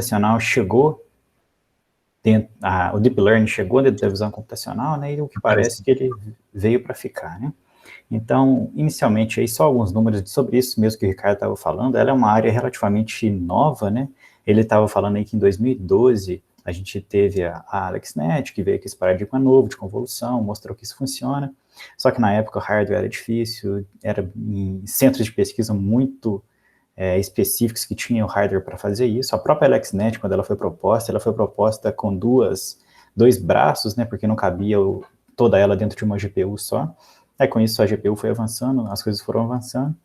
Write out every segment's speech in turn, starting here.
computacional chegou dentro, o Deep Learning chegou dentro da visão computacional, né, e o que parece que ele veio para ficar, né. Então, inicialmente, aí só alguns números sobre isso mesmo que o Ricardo estava falando, ela é uma área relativamente nova, né, ele estava falando aí que em 2012 a gente teve a AlexNet, que veio com esse paradigma novo de convolução, mostrou que isso funciona, só que na época o hardware era difícil, era em centros de pesquisa muito específicos que tinham hardware para fazer isso. A própria AlexNet, quando ela foi proposta com dois braços, né, porque não cabia toda ela dentro de uma GPU só. Aí com isso a GPU foi avançando, as coisas foram avançando.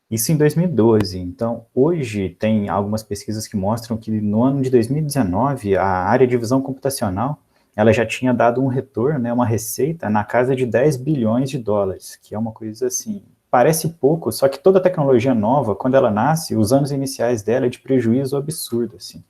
Isso em 2012. Então, hoje tem algumas pesquisas que mostram que no ano de 2019, a área de visão computacional, ela já tinha dado um retorno, né, uma receita na casa de 10 bilhões de dólares, que é uma coisa assim, parece pouco, só que toda tecnologia nova, quando ela nasce, os anos iniciais dela é de prejuízo absurdo, assim.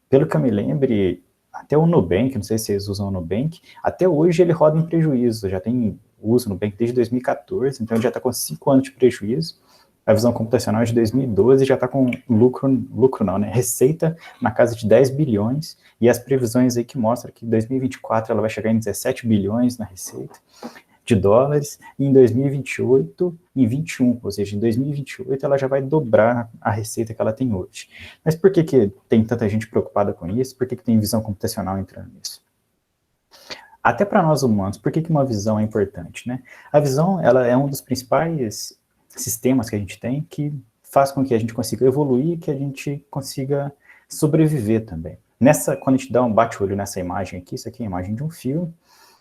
Pelo que eu me lembre, até o Nubank, não sei se vocês usam o Nubank, até hoje ele roda em prejuízo, já tem uso no Nubank desde 2014, então ele já está com 5 anos de prejuízo. A visão computacional de 2012 já está com lucro não, né? Receita na casa de 10 bilhões, e as previsões aí que mostram que em 2024 ela vai chegar em 17 bilhões na receita de dólares, e em 2028, em 21, ou seja, em 2028 ela já vai dobrar a receita que ela tem hoje. Mas por que tem tanta gente preocupada com isso? Por que tem visão computacional entrando nisso? Até para nós humanos, por que uma visão é importante, né? A visão, ela é um dos principais sistemas que a gente tem que faz com que a gente consiga evoluir, que a gente consiga sobreviver também. Quando a gente dá um bate-olho nessa imagem aqui, isso aqui é a imagem de um filme,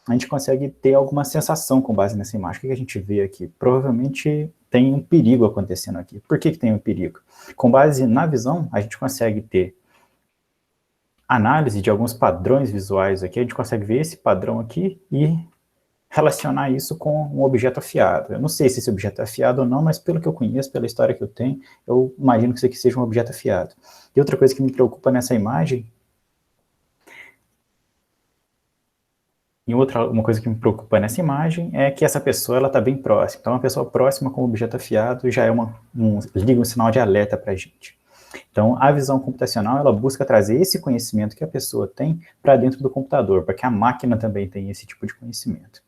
a gente consegue ter alguma sensação com base nessa imagem. O que a gente vê aqui? Provavelmente tem um perigo acontecendo aqui. Por que tem um perigo? Com base na visão, a gente consegue ter análise de alguns padrões visuais aqui, a gente consegue ver esse padrão aqui e relacionar isso com um objeto afiado. Eu não sei se esse objeto é afiado ou não, mas pelo que eu conheço, pela história que eu tenho, eu imagino que isso aqui seja um objeto afiado. E outra coisa que me preocupa nessa imagem, uma coisa que me preocupa nessa imagem é que essa pessoa está bem próxima. Então, uma pessoa próxima com um objeto afiado já é liga um sinal de alerta para a gente. Então, a visão computacional, ela busca trazer esse conhecimento que a pessoa tem para dentro do computador, para que a máquina também tenha esse tipo de conhecimento.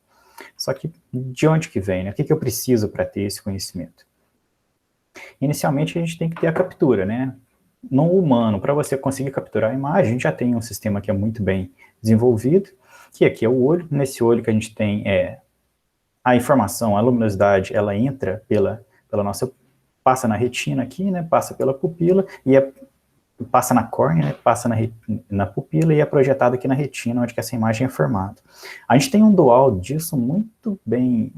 Só que, de onde que vem, né? O que eu preciso para ter esse conhecimento? Inicialmente, a gente tem que ter a captura, né? No humano, para você conseguir capturar a imagem, a gente já tem um sistema que é muito bem desenvolvido, que aqui é o olho. Nesse olho que a gente tem a informação, a luminosidade, ela entra pela nossa, passa na retina aqui, né? Passa pela pupila e passa na córnea, né, passa na pupila e é projetado aqui na retina, onde que essa imagem é formada. A gente tem um dual disso muito bem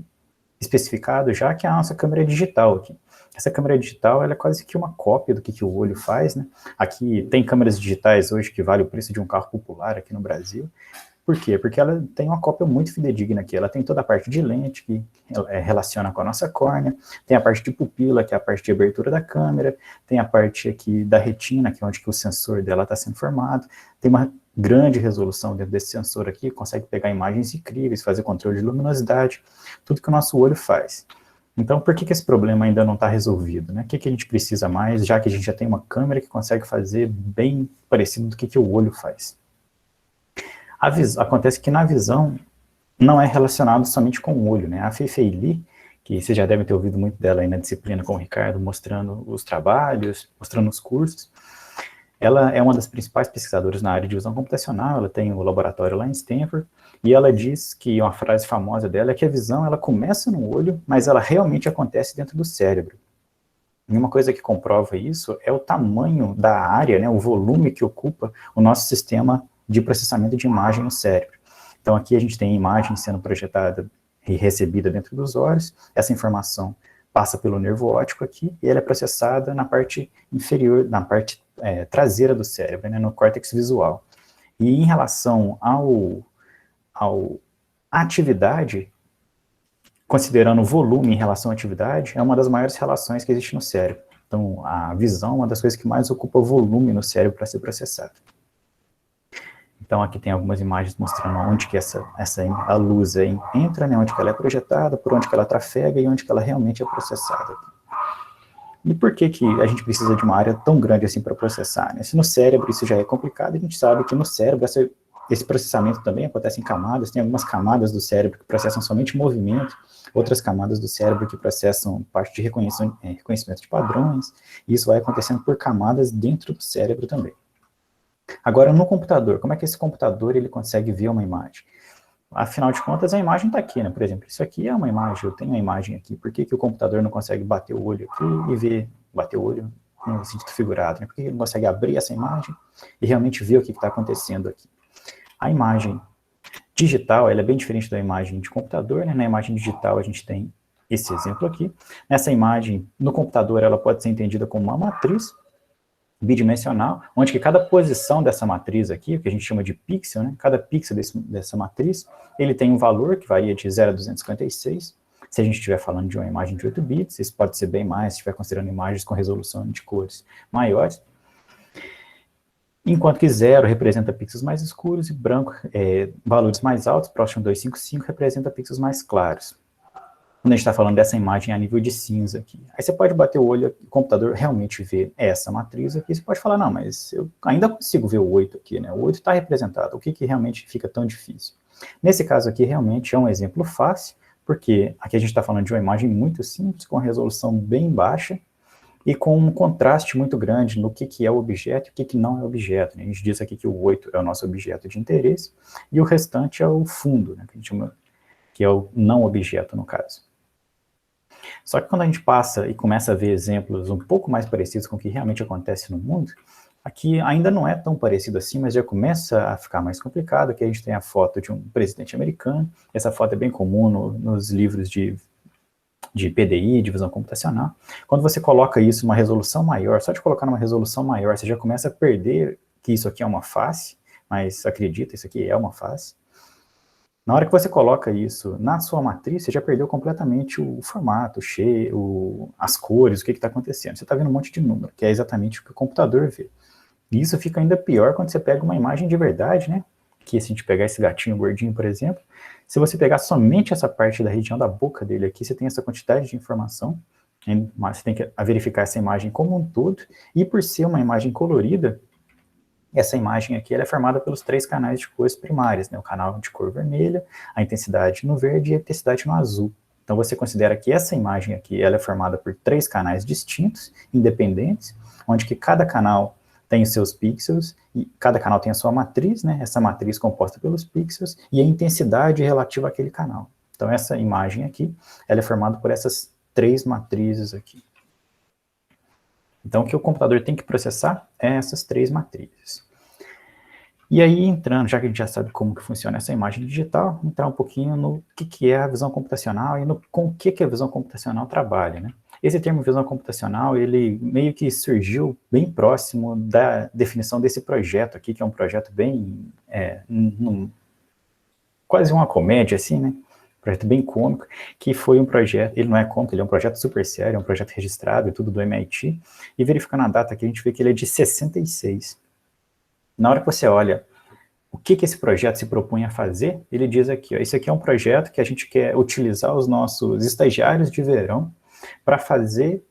especificado já, que é a nossa câmera digital aqui. Essa câmera digital, ela é quase que uma cópia do que o olho faz, né? Aqui tem câmeras digitais hoje que valem o preço de um carro popular aqui no Brasil. Por quê? Porque ela tem uma cópia muito fidedigna aqui. Ela tem toda a parte de lente, que relaciona com a nossa córnea, tem a parte de pupila, que é a parte de abertura da câmera, tem a parte aqui da retina, que é onde que o sensor dela está sendo formado, tem uma grande resolução dentro desse sensor aqui, consegue pegar imagens incríveis, fazer controle de luminosidade, tudo que o nosso olho faz. Então, por que esse problema ainda não está resolvido, né? O que a gente precisa mais, já que a gente já tem uma câmera que consegue fazer bem parecido do que o olho faz? Acontece que na visão não é relacionado somente com o olho, né? A Fei-Fei Li, que vocês já devem ter ouvido muito dela aí na disciplina com o Ricardo, mostrando os trabalhos, mostrando os cursos, ela é uma das principais pesquisadoras na área de visão computacional, ela tem um laboratório lá em Stanford, e ela diz que uma frase famosa dela é que a visão, ela começa no olho, mas ela realmente acontece dentro do cérebro. E uma coisa que comprova isso é o tamanho da área, né, o volume que ocupa o nosso sistema de processamento de imagem no cérebro. Então aqui a gente tem a imagem sendo projetada e recebida dentro dos olhos, essa informação passa pelo nervo óptico aqui, e ela é processada na parte inferior, na parte traseira do cérebro, né, no córtex visual. E em relação à atividade, considerando o volume em relação à atividade, é uma das maiores relações que existe no cérebro. Então a visão é uma das coisas que mais ocupa volume no cérebro para ser processada. Então aqui tem algumas imagens mostrando onde que a luz entra, né, onde que ela é projetada, por onde que ela trafega e onde que ela realmente é processada. E por que a gente precisa de uma área tão grande assim para processar, né? Se no cérebro isso já é complicado, a gente sabe que no cérebro esse processamento também acontece em camadas, tem algumas camadas do cérebro que processam somente movimento, outras camadas do cérebro que processam parte de reconhecimento de padrões, e isso vai acontecendo por camadas dentro do cérebro também. Agora, no computador, como é que esse computador ele consegue ver uma imagem? Afinal de contas, a imagem está aqui, né? Por exemplo, isso aqui é uma imagem, eu tenho uma imagem aqui. Por que o computador não consegue bater o olho aqui e ver, bater o olho no sentido figurado, né? Por que ele não consegue abrir essa imagem e realmente ver o que está acontecendo aqui? A imagem digital, ela é bem diferente da imagem de computador, né? Na imagem digital, a gente tem esse exemplo aqui. Nessa imagem, no computador, ela pode ser entendida como uma matriz bidimensional, onde que cada posição dessa matriz aqui, que a gente chama de pixel, né? Cada pixel dessa matriz, ele tem um valor que varia de 0 a 256. Se a gente estiver falando de uma imagem de 8 bits, isso pode ser bem mais, se estiver considerando imagens com resolução de cores maiores. Enquanto que 0 representa pixels mais escuros e branco, valores mais altos, próximo 255, representa pixels mais claros. Quando a gente está falando dessa imagem a nível de cinza aqui. Aí você pode bater o olho, o computador realmente vê essa matriz aqui, você pode falar, não, mas eu ainda consigo ver o 8 aqui, né? O 8 está representado, o que realmente fica tão difícil? Nesse caso aqui, realmente é um exemplo fácil, porque aqui a gente está falando de uma imagem muito simples, com resolução bem baixa, e com um contraste muito grande no que é o objeto e o que não é objeto, né? A gente diz aqui que o 8 é o nosso objeto de interesse, e o restante é o fundo, né? Que a gente chama, que é o não objeto, no caso. Só que quando a gente passa e começa a ver exemplos um pouco mais parecidos com o que realmente acontece no mundo, aqui ainda não é tão parecido assim, mas já começa a ficar mais complicado. Aqui a gente tem a foto de um presidente americano, essa foto é bem comum nos livros de PDI, de visão computacional. Quando você coloca isso numa resolução maior, só de colocar numa resolução maior, você já começa a perder que isso aqui é uma face, mas acredita, isso aqui é uma face. Na hora que você coloca isso na sua matriz, você já perdeu completamente o formato, o cheio, as cores, o que está acontecendo. Você está vendo um monte de número, que é exatamente o que o computador vê. E isso fica ainda pior quando você pega uma imagem de verdade, né? Que se a gente pegar esse gatinho gordinho, por exemplo, se você pegar somente essa parte da região da boca dele aqui, você tem essa quantidade de informação, mas você tem que verificar essa imagem como um todo, e por ser uma imagem colorida, essa imagem aqui ela é formada pelos 3 canais de cores primárias, né? O canal de cor vermelha, a intensidade no verde e a intensidade no azul. Então você considera que essa imagem aqui ela é formada por 3 canais distintos, independentes, onde que cada canal tem os seus pixels, e cada canal tem a sua matriz, né? Essa matriz composta pelos pixels, e a intensidade relativa àquele canal. Então essa imagem aqui, ela é formada por essas 3 matrizes aqui. Então o que o computador tem que processar é essas 3 matrizes. E aí, entrando, já que a gente já sabe como que funciona essa imagem digital, entrar um pouquinho no que é a visão computacional e com o que a visão computacional trabalha, né? Esse termo visão computacional, ele meio que surgiu bem próximo da definição desse projeto aqui, que é um projeto bem, quase uma comédia, assim, né? Um projeto bem cômico, que foi um projeto, ele não é cômico, ele é um projeto super sério, é um projeto registrado, é tudo do MIT, e verificando a data aqui, a gente vê que ele é de 66. Na hora que você olha o que esse projeto se propõe a fazer, ele diz aqui, ó, esse aqui é um projeto que a gente quer utilizar os nossos estagiários de verão para fazer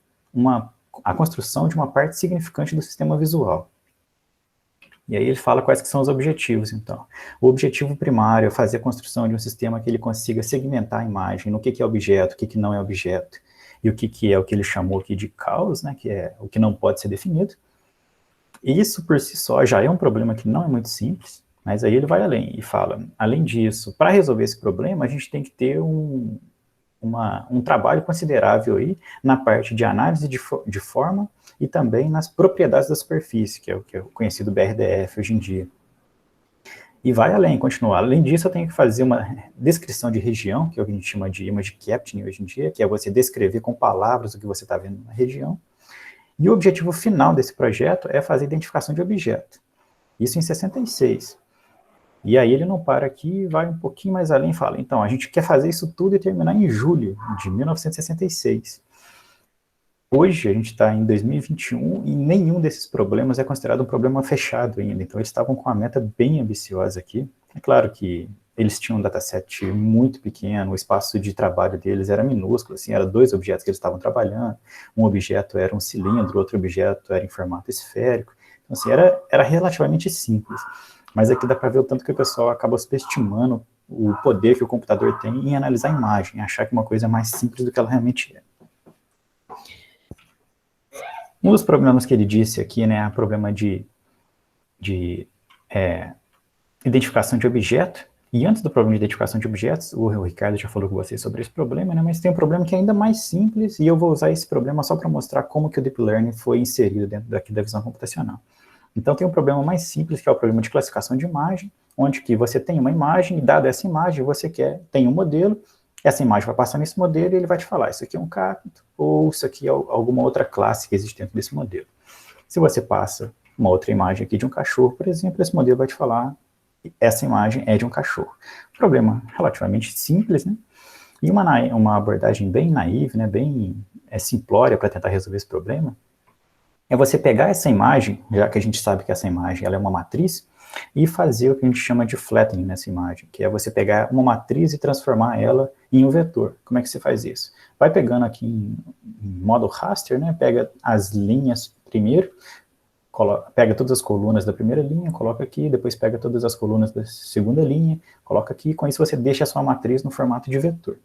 a construção de uma parte significante do sistema visual. E aí ele fala quais que são os objetivos, então. O objetivo primário é fazer a construção de um sistema que ele consiga segmentar a imagem, no que é objeto, o que não é objeto, e o que é o que ele chamou aqui de caos, né, que é o que não pode ser definido. E isso por si só já é um problema que não é muito simples, mas aí ele vai além e fala, além disso, para resolver esse problema, a gente tem que ter um trabalho considerável aí na parte de análise de forma e também nas propriedades da superfície, que é o conhecido BRDF hoje em dia. E vai além, continua. Além disso, eu tenho que fazer uma descrição de região, que é o que a gente chama de image captioning hoje em dia, que é você descrever com palavras o que você está vendo na região. E o objetivo final desse projeto é fazer identificação de objeto. Isso em 66. E aí ele não para aqui, vai um pouquinho mais além e fala, então, a gente quer fazer isso tudo e terminar em julho de 1966. Hoje, a gente está em 2021 e nenhum desses problemas é considerado um problema fechado ainda. Então, eles estavam com uma meta bem ambiciosa aqui. É claro que eles tinham um dataset muito pequeno, o espaço de trabalho deles era minúsculo, assim, eram 2 objetos que eles estavam trabalhando, um objeto era um cilindro, outro objeto era em formato esférico, então, assim, era relativamente simples, mas aqui dá para ver o tanto que o pessoal acaba subestimando o poder que o computador tem em analisar a imagem, achar que uma coisa é mais simples do que ela realmente é. Um dos problemas que ele disse aqui, né, é o problema de identificação de objeto. E antes do problema de identificação de objetos, o Ricardo já falou com vocês sobre esse problema, né, mas tem um problema que é ainda mais simples, e eu vou usar esse problema só para mostrar como que o Deep Learning foi inserido dentro daqui da visão computacional. Então tem um problema mais simples, que é o problema de classificação de imagem, onde que você tem uma imagem, e dada essa imagem, você tem um modelo, essa imagem vai passar nesse modelo e ele vai te falar, isso aqui é um cacto, ou isso aqui é alguma outra classe que existe dentro desse modelo. Se você passa uma outra imagem aqui de um cachorro, por exemplo, esse modelo vai te falar, essa imagem é de um cachorro. Problema relativamente simples, né? E uma abordagem bem naive, né, bem simplória para tentar resolver esse problema, é você pegar essa imagem, já que a gente sabe que essa imagem ela é uma matriz, e fazer o que a gente chama de flattening nessa imagem, que é você pegar uma matriz e transformar ela em um vetor. Como é que você faz isso? Vai pegando aqui em modo raster, né, pega as linhas primeiro, pega todas as colunas da primeira linha, coloca aqui, depois pega todas as colunas da segunda linha, coloca aqui, com isso você deixa a sua matriz no formato de vetor.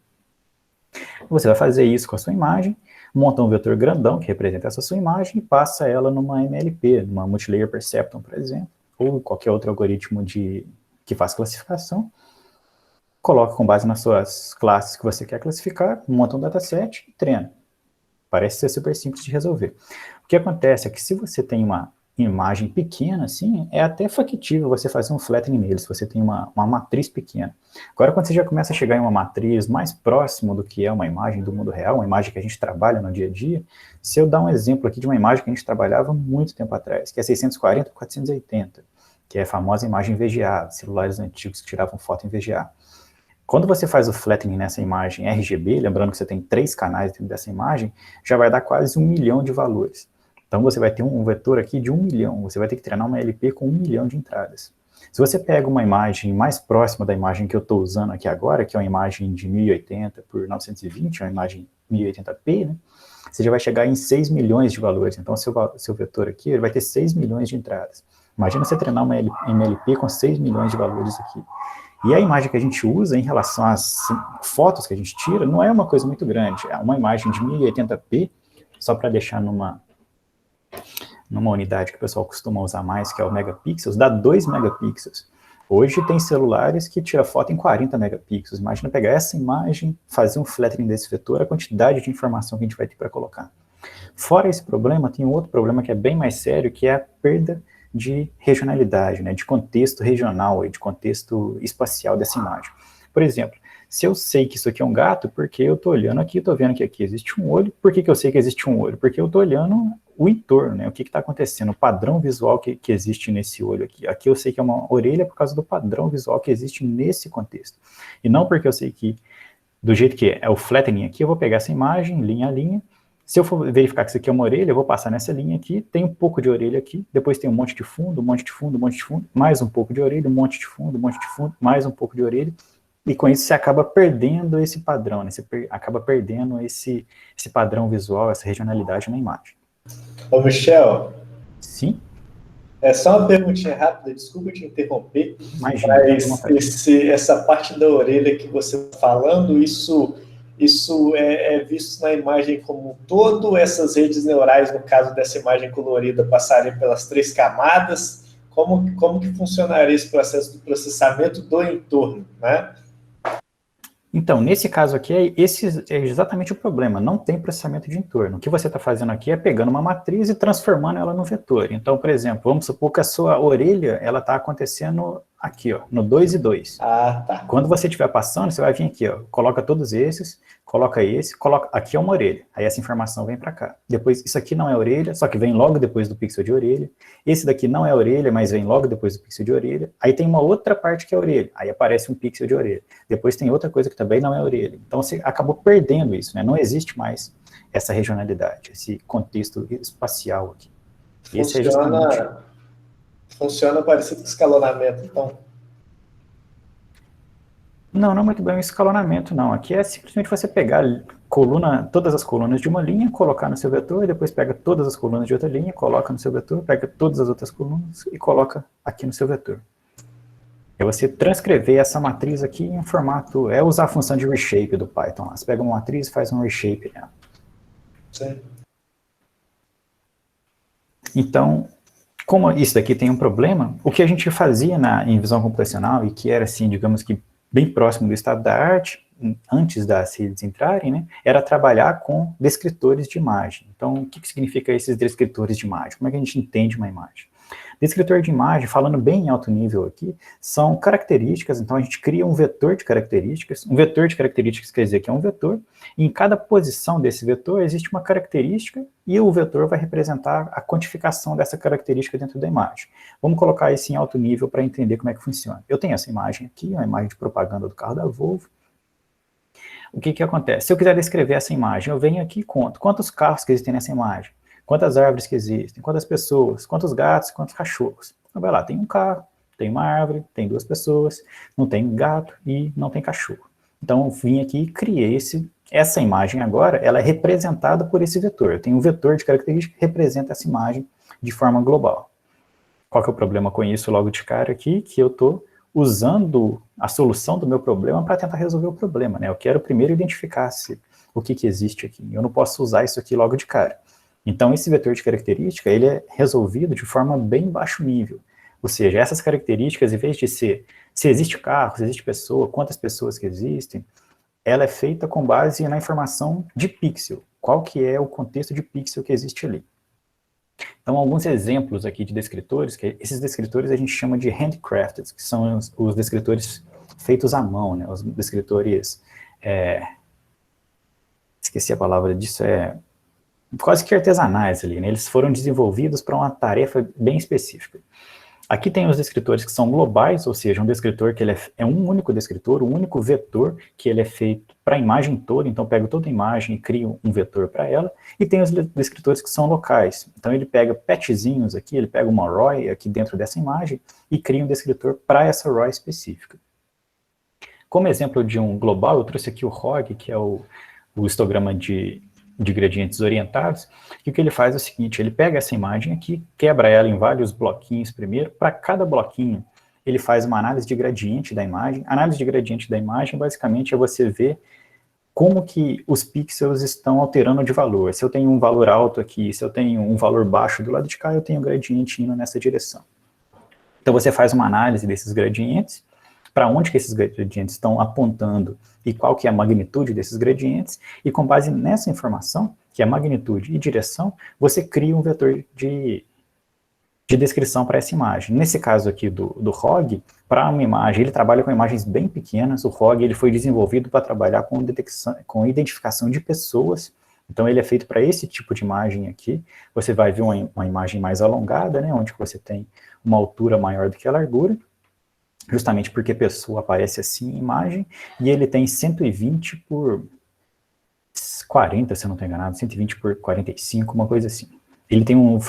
Você vai fazer isso com a sua imagem, monta um vetor grandão que representa essa sua imagem e passa ela numa MLP, numa Multilayer Perceptron, por exemplo, ou qualquer outro algoritmo que faz classificação, coloca com base nas suas classes que você quer classificar, monta um dataset e treina. Parece ser super simples de resolver. O que acontece é que se você tem uma imagem pequena, assim, é até factível você fazer um flattening nele, se você tem uma matriz pequena. Agora, quando você já começa a chegar em uma matriz mais próximo do que é uma imagem do mundo real, uma imagem que a gente trabalha no dia a dia, se eu dar um exemplo aqui de uma imagem que a gente trabalhava muito tempo atrás, que é 640 por 480, que é a famosa imagem VGA, celulares antigos que tiravam foto em VGA. Quando você faz o flattening nessa imagem RGB, lembrando que você tem 3 canais dentro dessa imagem, já vai dar quase 1 milhão de valores. Então você vai ter um vetor aqui de 1 milhão, você vai ter que treinar uma LP com 1 milhão de entradas. Se você pega uma imagem mais próxima da imagem que eu estou usando aqui agora, que é uma imagem de 1080 por 920, uma imagem 1080p, né, você já vai chegar em 6 milhões de valores. Então seu vetor aqui ele vai ter 6 milhões de entradas. Imagina você treinar uma MLP com 6 milhões de valores aqui. E a imagem que a gente usa em relação às fotos que a gente tira não é uma coisa muito grande. É uma imagem de 1080p, só para deixar numa unidade que o pessoal costuma usar mais, que é o megapixels, dá 2 megapixels. Hoje tem celulares que tiram foto em 40 megapixels. Imagina pegar essa imagem, fazer um flattening desse vetor, a quantidade de informação que a gente vai ter para colocar. Fora esse problema, tem um outro problema que é bem mais sério, que é a perda de regionalidade, né, de contexto regional, de contexto espacial dessa imagem. Por exemplo, se eu sei que isso aqui é um gato, porque eu estou olhando aqui, estou vendo que aqui existe um olho, por que eu sei que existe um olho? Porque eu estou olhando o entorno, né, o que está acontecendo, o padrão visual que existe nesse olho aqui. Aqui eu sei que é uma orelha por causa do padrão visual que existe nesse contexto. E não porque eu sei que, do jeito que é o flattening aqui, eu vou pegar essa imagem, linha a linha. Se eu for verificar que isso aqui é uma orelha, eu vou passar nessa linha aqui, tem um pouco de orelha aqui, depois tem um monte de fundo, um monte de fundo, um monte de fundo, mais um pouco de orelha, um monte de fundo, um monte de fundo, mais um pouco de orelha, e com isso você acaba perdendo esse padrão, né? Você acaba perdendo esse padrão visual, essa regionalidade na imagem. Ô, Michel. Sim? É só uma perguntinha rápida, desculpa te interromper, imagina, mas essa parte da orelha que você está falando, isso é visto na imagem como um todo, essas redes neurais, no caso dessa imagem colorida, passarem pelas 3 camadas, como que funcionaria esse processo do processamento do entorno, né? Então, nesse caso aqui, esse é exatamente o problema, não tem processamento de entorno. O que você está fazendo aqui é pegando uma matriz e transformando ela no vetor. Então, por exemplo, vamos supor que a sua orelha ela está acontecendo aqui, ó, no 2 e 2. Ah, tá. Quando você estiver passando, você vai vir aqui, ó, coloca todos esses, coloca esse, coloca aqui é uma orelha. Aí essa informação vem para cá. Depois, isso aqui não é orelha, só que vem logo depois do pixel de orelha. Esse daqui não é orelha, mas vem logo depois do pixel de orelha. Aí tem uma outra parte que é orelha. Aí aparece um pixel de orelha. Depois tem outra coisa que também não é orelha. Então você acabou perdendo isso, né? Não existe mais essa regionalidade, esse contexto espacial aqui. Funciona parecido com escalonamento, então. Não, não é muito bem um escalonamento, não. Aqui é simplesmente você pegar todas as colunas de uma linha, colocar no seu vetor, e depois pega todas as colunas de outra linha, coloca no seu vetor, pega todas as outras colunas e coloca aqui no seu vetor. É você transcrever essa matriz aqui em um formato, é usar a função de reshape do Python. Você pega uma matriz e faz um reshape nela. Sim. Então, como isso daqui tem um problema, o que a gente fazia em visão computacional, e que era assim, digamos que bem próximo do estado da arte, antes das redes entrarem, né, era trabalhar com descritores de imagem. Então, o que significa esses descritores de imagem? Como é que a gente entende uma imagem? Descritor de imagem, falando bem em alto nível aqui, são características, então a gente cria um vetor de características. Um vetor de características quer dizer que é um vetor, e em cada posição desse vetor existe uma característica, e o vetor vai representar a quantificação dessa característica dentro da imagem. Vamos colocar isso em alto nível para entender como é que funciona. Eu tenho essa imagem aqui, uma imagem de propaganda do carro da Volvo. O que acontece? Se eu quiser descrever essa imagem, eu venho aqui e conto quantos carros que existem nessa imagem, quantas árvores que existem, quantas pessoas, quantos gatos, quantos cachorros. Então vai lá, tem um carro, tem uma árvore, tem 2 pessoas, não tem gato e não tem cachorro. Então eu vim aqui e criei essa imagem agora, ela é representada por esse vetor. Eu tenho um vetor de característica que representa essa imagem de forma global. Qual que é o problema com isso logo de cara aqui? Que eu estou usando a solução do meu problema para tentar resolver o problema, né? Eu quero primeiro identificar o que existe aqui. Eu não posso usar isso aqui logo de cara. Então, esse vetor de característica, ele é resolvido de forma bem baixo nível. Ou seja, essas características, em vez de ser se existe carro, se existe pessoa, quantas pessoas que existem, ela é feita com base na informação de pixel. Qual que é o contexto de pixel que existe ali. Então, alguns exemplos aqui de descritores, que esses descritores a gente chama de handcrafted, que são os descritores feitos à mão, né? Os descritores, esqueci a palavra disso, quase que artesanais ali, né? Eles foram desenvolvidos para uma tarefa bem específica. Aqui tem os descritores que são globais, ou seja, um descritor que ele é um único descritor, um único vetor, que ele é feito para a imagem toda, então pego toda a imagem e crio um vetor para ela, e tem os descritores que são locais, então ele pega patchzinhos aqui, ele pega uma ROI aqui dentro dessa imagem e cria um descritor para essa ROI específica. Como exemplo de um global, eu trouxe aqui o ROG, que é o histograma de gradientes orientados, e o que ele faz é o seguinte, ele pega essa imagem aqui, quebra ela em vários bloquinhos primeiro, para cada bloquinho ele faz uma análise de gradiente da imagem. A análise de gradiente da imagem, basicamente, é você ver como que os pixels estão alterando de valor. Se eu tenho um valor alto aqui, se eu tenho um valor baixo do lado de cá, eu tenho um gradiente indo nessa direção. Então você faz uma análise desses gradientes, para onde que esses gradientes estão apontando e qual que é a magnitude desses gradientes, e com base nessa informação, que é magnitude e direção, você cria um vetor de descrição para essa imagem. Nesse caso aqui do ROG, para uma imagem, ele trabalha com imagens bem pequenas, o ROG ele foi desenvolvido para trabalhar com identificação de pessoas, então ele é feito para esse tipo de imagem aqui. Você vai ver uma imagem mais alongada, né, onde você tem uma altura maior do que a largura, justamente porque pessoa aparece assim em imagem, e ele tem 120 por 40, se eu não estou enganado, 120 por 45, uma coisa assim. Ele tem um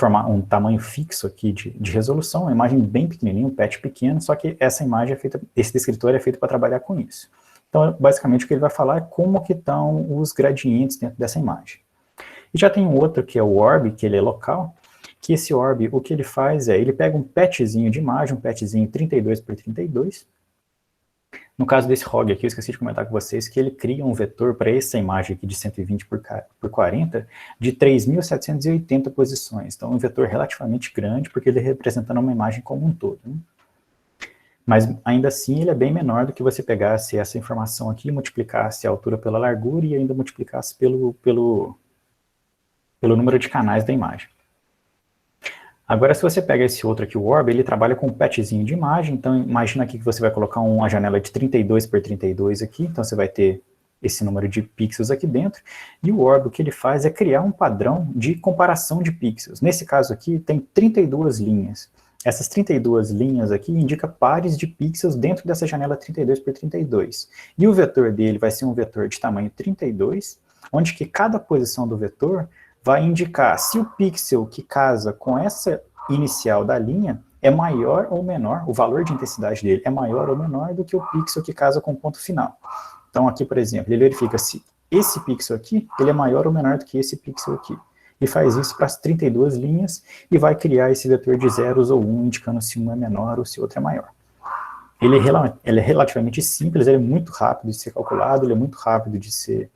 tamanho fixo aqui de resolução, uma imagem bem pequenininha, um patch pequeno, só que essa imagem esse descritor é feito para trabalhar com isso. Então, basicamente, o que ele vai falar é como que estão os gradientes dentro dessa imagem. E já tem um outro que é o orb, que ele é local, que esse orb, o que ele faz ele pega um patchzinho de imagem, um patchzinho 32 por 32. No caso desse ROG aqui, eu esqueci de comentar com vocês que ele cria um vetor para essa imagem aqui de 120 por 40 de 3.780 posições. Então, é um vetor relativamente grande, porque ele é representando uma imagem como um todo, né? Mas, ainda assim, ele é bem menor do que você pegasse essa informação aqui, multiplicasse a altura pela largura e ainda multiplicasse pelo número de canais da imagem. Agora, se você pega esse outro aqui, o Orb, ele trabalha com um patchzinho de imagem, então imagina aqui que você vai colocar uma janela de 32 por 32 aqui, então você vai ter esse número de pixels aqui dentro, e o Orb, o que ele faz é criar um padrão de comparação de pixels. Nesse caso aqui, tem 32 linhas. Essas 32 linhas aqui indicam pares de pixels dentro dessa janela 32 por 32. E o vetor dele vai ser um vetor de tamanho 32, onde que cada posição do vetor vai indicar se o pixel que casa com essa inicial da linha é maior ou menor, o valor de intensidade dele é maior ou menor do que o pixel que casa com o ponto final. Então aqui, por exemplo, ele verifica se esse pixel aqui, ele é maior ou menor do que esse pixel aqui. E faz isso para as 32 linhas e vai criar esse vetor de zeros ou 1, indicando se um é menor ou se o outro é maior. Ele é relativamente simples, ele é muito rápido de ser calculado, ele é muito rápido de ser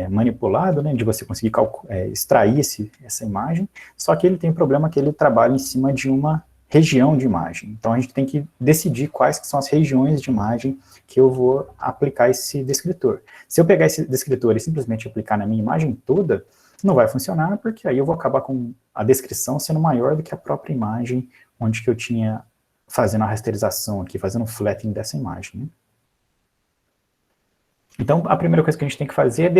manipulado, né, de você conseguir extrair essa imagem, só que ele tem um problema que ele trabalha em cima de uma região de imagem. Então a gente tem que decidir quais que são as regiões de imagem que eu vou aplicar esse descritor. Se eu pegar esse descritor e simplesmente aplicar na minha imagem toda, não vai funcionar, porque aí eu vou acabar com a descrição sendo maior do que a própria imagem onde que eu tinha fazendo a rasterização aqui, fazendo o flattening dessa imagem, né? Então, a primeira coisa que a gente tem que fazer é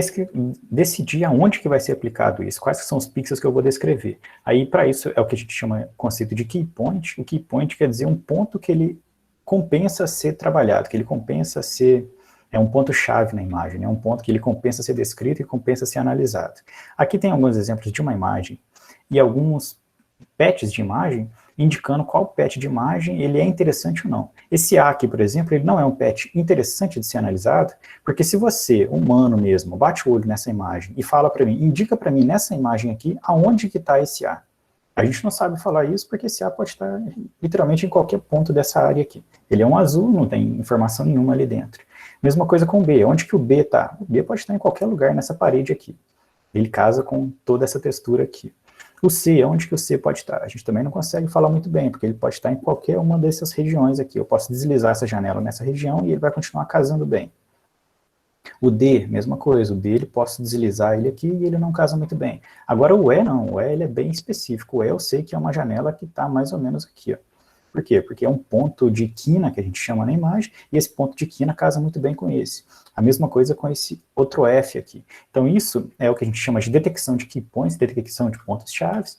decidir aonde que vai ser aplicado isso, quais que são os pixels que eu vou descrever. Aí, para isso, é o que a gente chama conceito de key point. O key point quer dizer um ponto que ele compensa ser trabalhado, que ele compensa ser um ponto-chave na imagem, né? Um ponto que ele compensa ser descrito e compensa ser analisado. Aqui tem alguns exemplos de uma imagem e alguns patches de imagem indicando qual patch de imagem ele é interessante ou não. Esse A aqui, por exemplo, ele não é um patch interessante de ser analisado, porque se você, humano mesmo, bate o olho nessa imagem e fala para mim, indica para mim nessa imagem aqui, aonde que está esse A. A gente não sabe falar isso porque esse A pode estar literalmente em qualquer ponto dessa área aqui. Ele é um azul, não tem informação nenhuma ali dentro. Mesma coisa com o B, onde que o B está? O B pode estar em qualquer lugar nessa parede aqui. Ele casa com toda essa textura aqui. O C, onde que o C pode estar? A gente também não consegue falar muito bem, porque ele pode estar em qualquer uma dessas regiões aqui. Eu posso deslizar essa janela nessa região e ele vai continuar casando bem. O D, mesma coisa. O D, ele posso deslizar ele aqui e ele não casa muito bem. Agora o E não. O E, ele é bem específico. O E eu sei que é uma janela que está mais ou menos aqui, ó. Por quê? Porque é um ponto de quina, que a gente chama na imagem, e esse ponto de quina casa muito bem com esse. A mesma coisa com esse outro F aqui. Então isso é o que a gente chama de detecção de key points, detecção de pontos-chave,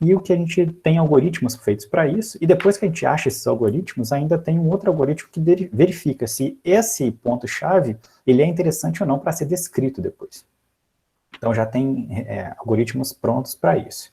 e o que a gente tem algoritmos feitos para isso, e depois que a gente acha esses algoritmos, ainda tem um outro algoritmo que verifica se esse ponto-chave ele é interessante ou não para ser descrito depois. Então já tem algoritmos prontos para isso.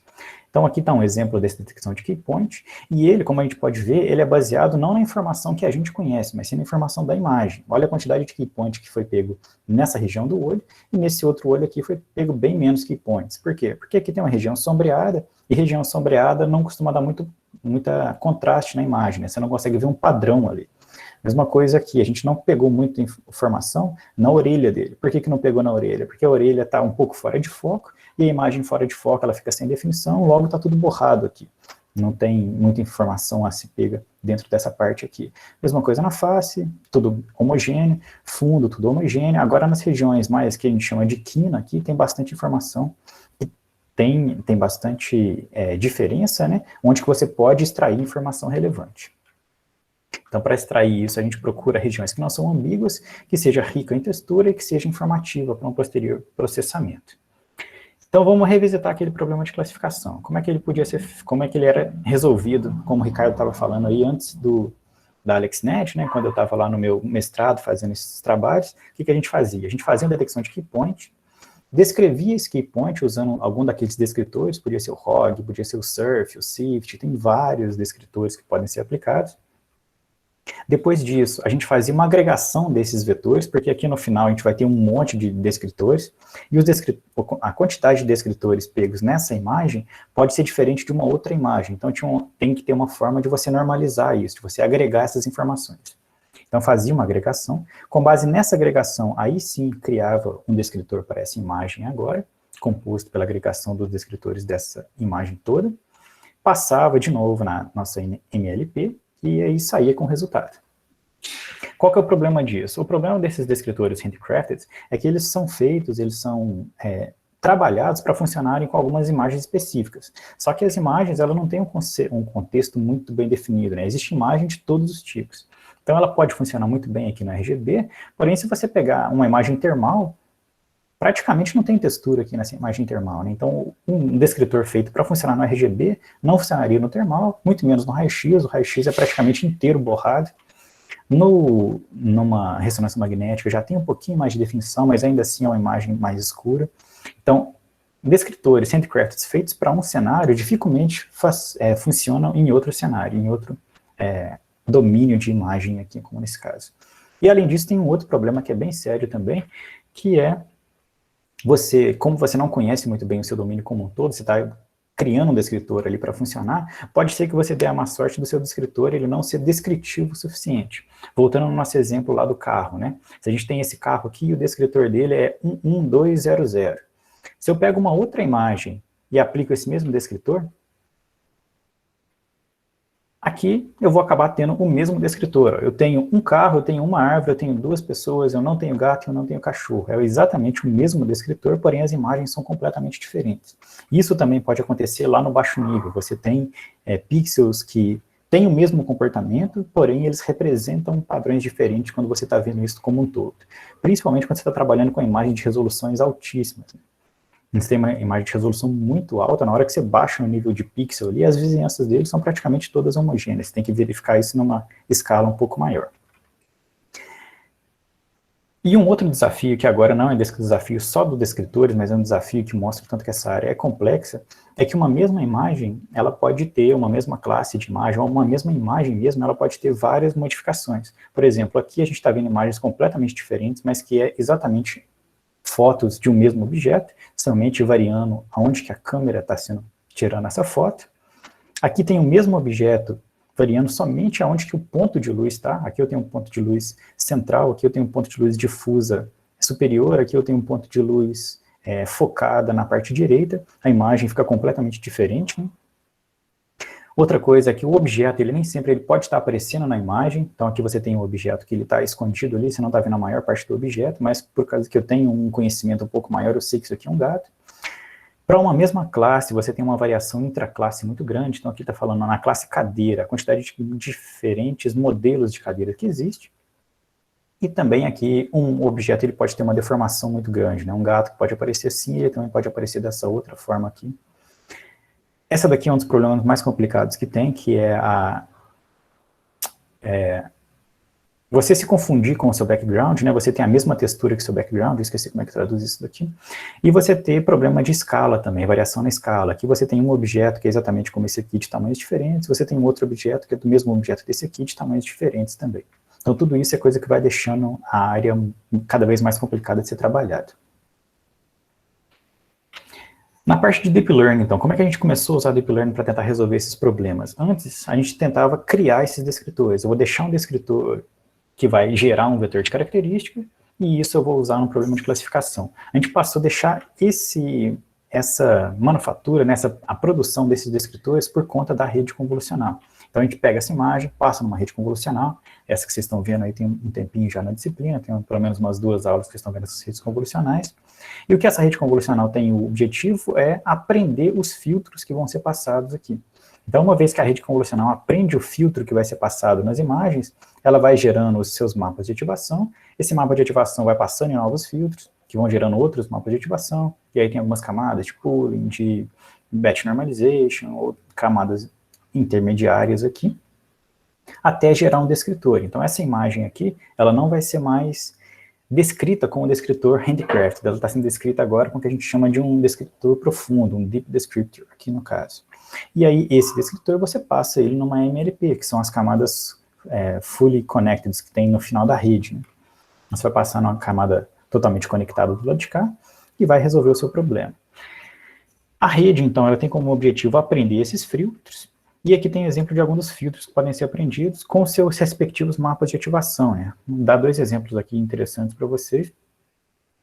Então aqui está um exemplo dessa detecção de key point, e ele, como a gente pode ver, ele é baseado não na informação que a gente conhece, mas sim na informação da imagem. Olha a quantidade de key point que foi pego nessa região do olho, e nesse outro olho aqui foi pego bem menos key points. Por quê? Porque aqui tem uma região sombreada, e região sombreada não costuma dar muita contraste na imagem, né? Você não consegue ver um padrão ali. Mesma coisa aqui, a gente não pegou muita informação na orelha dele. Por que não pegou na orelha? Porque a orelha está um pouco fora de foco, e a imagem fora de foco ela fica sem definição, logo está tudo borrado aqui. Não tem muita informação a se pega dentro dessa parte aqui. Mesma coisa na face, tudo homogêneo, fundo, tudo homogêneo. Agora nas regiões mais que a gente chama de quina aqui, tem bastante informação, tem bastante diferença, né? Onde que você pode extrair informação relevante. Então, para extrair isso, a gente procura regiões que não são ambíguas, que seja rica em textura e que seja informativa para um posterior processamento. Então, vamos revisitar aquele problema de classificação. Como é que ele podia ser, como é que ele era resolvido, como o Ricardo estava falando aí antes da AlexNet, né, quando eu estava lá no meu mestrado fazendo esses trabalhos, o que a gente fazia? A gente fazia uma detecção de key point, descrevia esse key point usando algum daqueles descritores, podia ser o ROG, podia ser o SURF, o SIFT, tem vários descritores que podem ser aplicados. Depois disso, a gente fazia uma agregação desses vetores, porque aqui no final a gente vai ter um monte de descritores, e a quantidade de descritores pegos nessa imagem pode ser diferente de uma outra imagem. Então tem que ter uma forma de você normalizar isso, de você agregar essas informações. Então fazia uma agregação, com base nessa agregação, aí sim criava um descritor para essa imagem agora, composto pela agregação dos descritores dessa imagem toda, passava de novo na nossa MLP, e aí saía com o resultado. Qual que é o problema disso? O problema desses descritores handcrafted é que eles são feitos, eles são trabalhados para funcionarem com algumas imagens específicas. Só que as imagens, ela não tem um contexto muito bem definido, né? Existe imagem de todos os tipos. Então ela pode funcionar muito bem aqui no RGB, porém se você pegar uma imagem termal, praticamente não tem textura aqui nessa imagem termal, né? Então, um descritor feito para funcionar no RGB não funcionaria no termal, muito menos no raio-x. O raio-x é praticamente inteiro borrado. Numa ressonância magnética já tem um pouquinho mais de definição, mas ainda assim é uma imagem mais escura. Então, descritores handcrafts feitos para um cenário dificilmente funcionam em outro cenário, em outro domínio de imagem aqui, como nesse caso. E além disso, tem um outro problema que é bem sério também, que é como você não conhece muito bem o seu domínio como um todo, você está criando um descritor ali para funcionar, pode ser que você dê a má sorte do seu descritor ele não ser descritivo o suficiente. Voltando no nosso exemplo lá do carro, né? Se a gente tem esse carro aqui e o descritor dele é 11200. Se eu pego uma outra imagem e aplico esse mesmo descritor, aqui eu vou acabar tendo o mesmo descritor. Eu tenho um carro, eu tenho uma árvore, eu tenho duas pessoas, eu não tenho gato, eu não tenho cachorro. É exatamente o mesmo descritor, porém as imagens são completamente diferentes. Isso também pode acontecer lá no baixo nível. Você tem pixels que têm o mesmo comportamento, porém eles representam padrões diferentes quando você está vendo isso como um todo. Principalmente quando você está trabalhando com imagem de resoluções altíssimas. Você tem uma imagem de resolução muito alta, na hora que você baixa o nível de pixel ali, as vizinhanças deles são praticamente todas homogêneas. Você tem que verificar isso numa escala um pouco maior. E um outro desafio, que agora não é um desafio só dos descritores, mas é um desafio que mostra tanto que essa área é complexa, é que uma mesma imagem, ela pode ter uma mesma classe de imagem, ou uma mesma imagem mesmo, ela pode ter várias modificações. Por exemplo, aqui a gente está vendo imagens completamente diferentes, mas que é exatamente fotos de um mesmo objeto, somente variando aonde que a câmera está tirando essa foto. Aqui tem o mesmo objeto, variando somente aonde que o ponto de luz está. Aqui eu tenho um ponto de luz central, aqui eu tenho um ponto de luz difusa superior, aqui eu tenho um ponto de luz focada na parte direita. A imagem fica completamente diferente, né? Outra coisa é que o objeto, ele nem sempre ele pode estar aparecendo na imagem, então aqui você tem um objeto que ele está escondido ali, você não está vendo a maior parte do objeto, mas por causa que eu tenho um conhecimento um pouco maior, eu sei que isso aqui é um gato. Para uma mesma classe, você tem uma variação intraclasse muito grande, então aqui está falando na classe cadeira, a quantidade de diferentes modelos de cadeira que existe, e também aqui um objeto ele pode ter uma deformação muito grande, né? Um gato pode aparecer assim, ele também pode aparecer dessa outra forma aqui. Essa daqui é um dos problemas mais complicados que tem, que é você se confundir com o seu background, né? Você tem a mesma textura que o seu background, eu esqueci como é que traduz isso daqui, e você ter problema de escala também, variação na escala. Aqui você tem um objeto que é exatamente como esse aqui, de tamanhos diferentes, você tem um outro objeto que é do mesmo objeto desse aqui, de tamanhos diferentes também. Então tudo isso é coisa que vai deixando a área cada vez mais complicada de ser trabalhada. Na parte de Deep Learning, então, como é que a gente começou a usar Deep Learning para tentar resolver esses problemas? Antes, a gente tentava criar esses descritores. Eu vou deixar um descritor que vai gerar um vetor de característica, e isso eu vou usar no problema de classificação. A gente passou a deixar essa manufatura, né, a produção desses descritores por conta da rede convolucional. Então a gente pega essa imagem, passa numa rede convolucional, essa que vocês estão vendo aí tem um tempinho já na disciplina, tem pelo menos umas 2 aulas que vocês estão vendo essas redes convolucionais, e o que essa rede convolucional tem o objetivo é aprender os filtros que vão ser passados aqui. Então uma vez que a rede convolucional aprende o filtro que vai ser passado nas imagens, ela vai gerando os seus mapas de ativação, esse mapa de ativação vai passando em novos filtros, que vão gerando outros mapas de ativação, e aí tem algumas camadas de pooling, de batch normalization, ou camadas intermediárias aqui, até gerar um descritor. Então essa imagem aqui, ela não vai ser mais descrita com o descritor handcraft, ela está sendo descrita agora com o que a gente chama de um descritor profundo, um deep descriptor, aqui no caso. E aí esse descritor você passa ele numa MLP, que são as camadas fully connected que tem no final da rede, né? Você vai passar numa camada totalmente conectada do lado de cá e vai resolver o seu problema. A rede, então, ela tem como objetivo aprender esses filtros, e aqui tem exemplo de alguns dos filtros que podem ser aprendidos com seus respectivos mapas de ativação, né? Vou dar 2 exemplos aqui interessantes para vocês,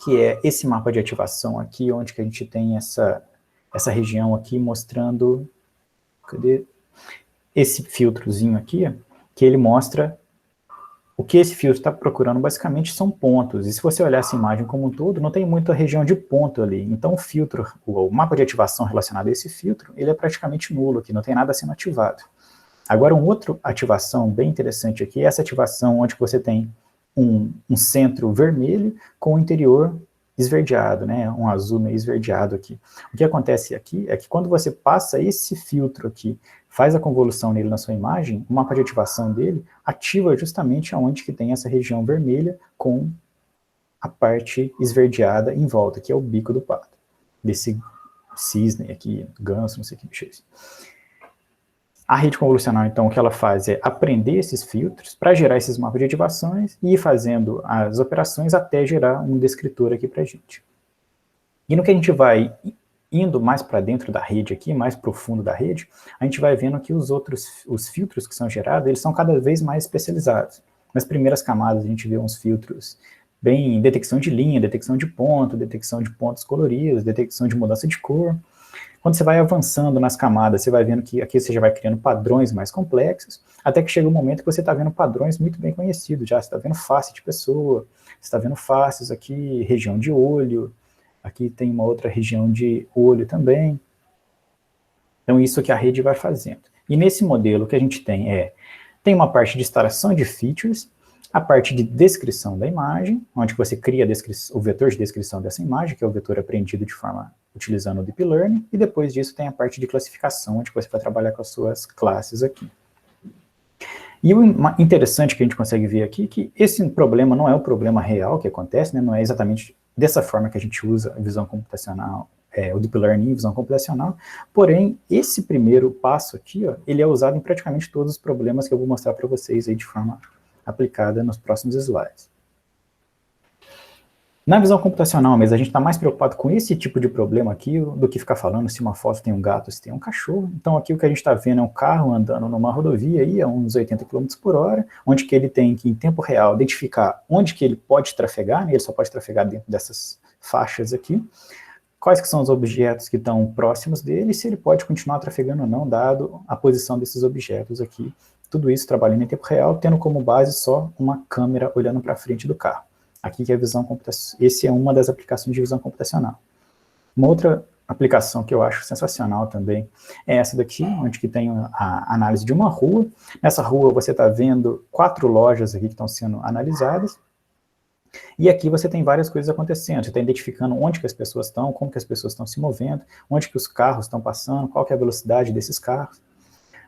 que é esse mapa de ativação aqui, onde que a gente tem essa região aqui mostrando, cadê? Esse filtrozinho aqui, que ele mostra o que esse filtro está procurando basicamente são pontos, e se você olhar essa imagem como um todo, não tem muita região de ponto ali, então o filtro, o mapa de ativação relacionado a esse filtro, ele é praticamente nulo aqui, não tem nada sendo ativado. Agora, uma outra ativação bem interessante aqui é essa ativação onde você tem um centro vermelho com o interior esverdeado, né, um azul meio esverdeado aqui. O que acontece aqui é que quando você passa esse filtro aqui, faz a convolução nele na sua imagem, o mapa de ativação dele ativa justamente aonde que tem essa região vermelha com a parte esverdeada em volta, que é o bico do pato, desse cisne aqui, ganso, não sei o que bicho é esse. A rede convolucional, então, o que ela faz é aprender esses filtros para gerar esses mapas de ativações e ir fazendo as operações até gerar um descritor aqui para a gente. E no que a gente vai indo mais para dentro da rede aqui, mais profundo da rede, a gente vai vendo que os filtros que são gerados, eles são cada vez mais especializados. Nas primeiras camadas a gente vê uns filtros bem detecção de linha, detecção de ponto, detecção de pontos coloridos, detecção de mudança de cor. Quando você vai avançando nas camadas, você vai vendo que aqui você já vai criando padrões mais complexos, até que chega um momento que você está vendo padrões muito bem conhecidos já. Você está vendo face de pessoa, você está vendo faces aqui, região de olho, aqui tem uma outra região de olho também. Então, isso que a rede vai fazendo. E nesse modelo o que a gente tem uma parte de extração de features, a parte de descrição da imagem, onde você cria o vetor de descrição dessa imagem, que é o vetor aprendido de forma utilizando o Deep Learning, e depois disso tem a parte de classificação, onde você vai trabalhar com as suas classes aqui. E o interessante que a gente consegue ver aqui é que esse problema não é o problema real que acontece, né, não é exatamente dessa forma que a gente usa a visão computacional, o Deep Learning e visão computacional, porém, esse primeiro passo aqui, ó, ele é usado em praticamente todos os problemas que eu vou mostrar para vocês aí de forma aplicada nos próximos slides. Na visão computacional mesmo, a gente está mais preocupado com esse tipo de problema aqui do que ficar falando se uma foto tem um gato, se tem um cachorro. Então aqui o que a gente está vendo é um carro andando numa rodovia aí, a uns 80 km por hora, onde que ele tem que, em tempo real, identificar onde que ele pode trafegar, né? Ele só pode trafegar dentro dessas faixas aqui, quais que são os objetos que estão próximos dele, e se ele pode continuar trafegando ou não, dado a posição desses objetos aqui. Tudo isso trabalhando em tempo real, tendo como base só uma câmera olhando para frente do carro. Aqui que é a visão computacional. Esse é uma das aplicações de visão computacional. Uma outra aplicação que eu acho sensacional também é essa daqui, onde que tem a análise de uma rua. Nessa rua você está vendo 4 lojas aqui que estão sendo analisadas. E aqui você tem várias coisas acontecendo. Você está identificando onde que as pessoas estão, como que as pessoas estão se movendo, onde que os carros estão passando, qual que é a velocidade desses carros,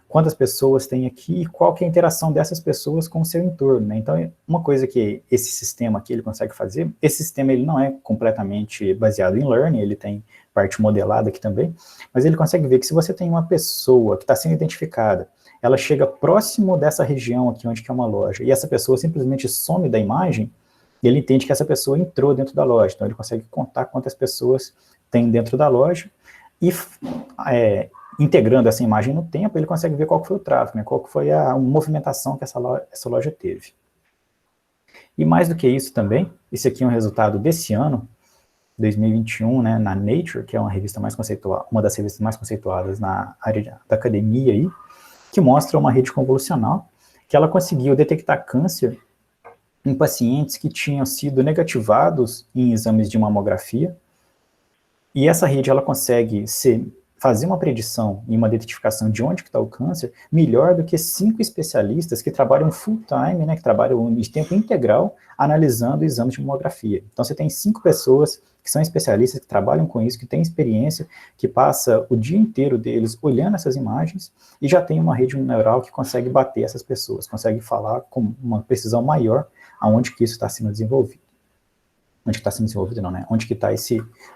quantas pessoas tem aqui e qual que é a interação dessas pessoas com o seu entorno, né? Então, uma coisa que esse sistema aqui ele consegue fazer, esse sistema ele não é completamente baseado em learning, ele tem parte modelada aqui também, mas ele consegue ver que se você tem uma pessoa que está sendo identificada, ela chega próximo dessa região aqui onde que é uma loja, e essa pessoa simplesmente some da imagem, ele entende que essa pessoa entrou dentro da loja, então ele consegue contar quantas pessoas tem dentro da loja, e integrando essa imagem no tempo, ele consegue ver qual que foi o tráfego, né, qual que foi a movimentação que essa loja teve. E mais do que isso também, esse aqui é um resultado desse ano, 2021, né, na Nature, que é uma revista mais conceituada, uma das revistas mais conceituadas na área da academia aí, que mostra uma rede convolucional, que ela conseguiu detectar câncer em pacientes que tinham sido negativados em exames de mamografia, e essa rede ela consegue fazer uma predição e uma identificação de onde que está o câncer melhor do que 5 especialistas que trabalham full time, né, que trabalham de tempo integral, analisando exames de mamografia. Então você tem 5 pessoas que são especialistas, que trabalham com isso, que têm experiência, que passa o dia inteiro deles olhando essas imagens, e já tem uma rede neural que consegue bater essas pessoas, consegue falar com uma precisão maior aonde que isso está sendo desenvolvido. Onde que está sendo desenvolvido não, né? Onde que está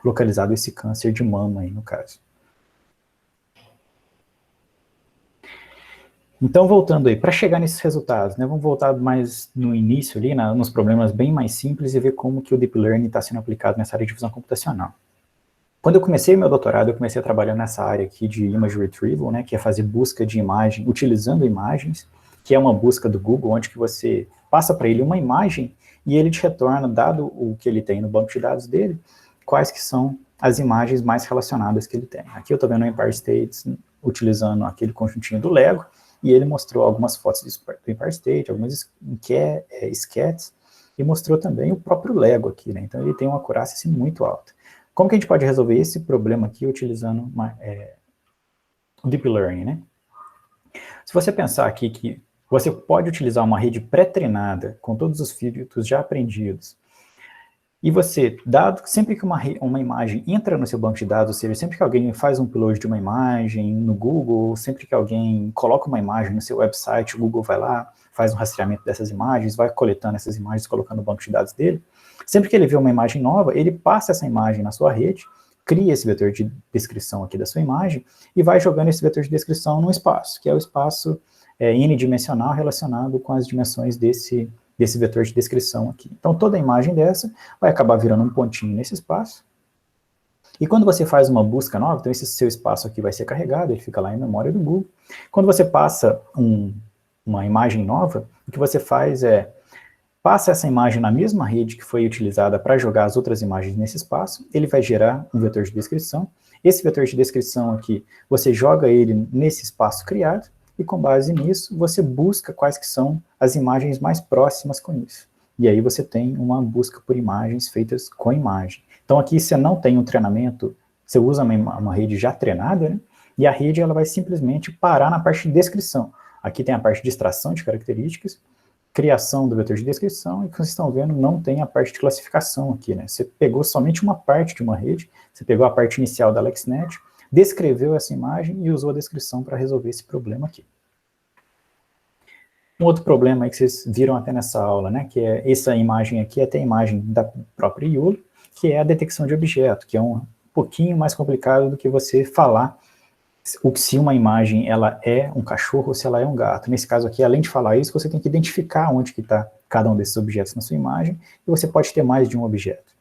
localizado esse câncer de mama aí, no caso. Então, voltando aí, para chegar nesses resultados, né, vamos voltar mais no início ali, nos problemas bem mais simples e ver como que o Deep Learning está sendo aplicado nessa área de visão computacional. Quando eu comecei meu doutorado, eu comecei a trabalhar nessa área aqui de Image Retrieval, né, que é fazer busca de imagem, utilizando imagens, que é uma busca do Google, onde que você passa para ele uma imagem e ele te retorna, dado o que ele tem no banco de dados dele, quais que são as imagens mais relacionadas que ele tem. Aqui eu estou vendo o Empire State utilizando aquele conjuntinho do Lego, e ele mostrou algumas fotos do Empire State, algumas sketches, e mostrou também o próprio Lego aqui, né? Então ele tem uma acurácia assim, muito alta. Como que a gente pode resolver esse problema aqui utilizando o Deep Learning, né? Se você pensar aqui que você pode utilizar uma rede pré-treinada, com todos os filtros já aprendidos, e você, sempre que uma imagem entra no seu banco de dados, ou seja, sempre que alguém faz um upload de uma imagem no Google, sempre que alguém coloca uma imagem no seu website, o Google vai lá, faz um rastreamento dessas imagens, vai coletando essas imagens, colocando no banco de dados dele, sempre que ele vê uma imagem nova, ele passa essa imagem na sua rede, cria esse vetor de descrição aqui da sua imagem e vai jogando esse vetor de descrição num espaço, que é o espaço n-dimensional relacionado com as dimensões desse vetor de descrição aqui. Então, toda imagem dessa vai acabar virando um pontinho nesse espaço. E quando você faz uma busca nova, então esse seu espaço aqui vai ser carregado, ele fica lá em memória do Google. Quando você passa uma imagem nova, o que você faz é, passa essa imagem na mesma rede que foi utilizada para jogar as outras imagens nesse espaço, ele vai gerar um vetor de descrição. Esse vetor de descrição aqui, você joga ele nesse espaço criado, e com base nisso, você busca quais que são as imagens mais próximas com isso. E aí você tem uma busca por imagens feitas com imagem. Então aqui você não tem um treinamento, você usa uma rede já treinada, né? E a rede ela vai simplesmente parar na parte de descrição. Aqui tem a parte de extração de características, criação do vetor de descrição, e como vocês estão vendo, não tem a parte de classificação aqui, né? Você pegou somente uma parte de uma rede, você pegou a parte inicial da AlexNet, descreveu essa imagem e usou a descrição para resolver esse problema aqui. Um outro problema aí que vocês viram até nessa aula, né, que é essa imagem aqui, até a imagem da própria YOLO, que é a detecção de objeto, que é um pouquinho mais complicado do que você falar se uma imagem ela é um cachorro ou se ela é um gato. Nesse caso aqui, além de falar isso, você tem que identificar onde que está cada um desses objetos na sua imagem, e você pode ter mais de um objeto.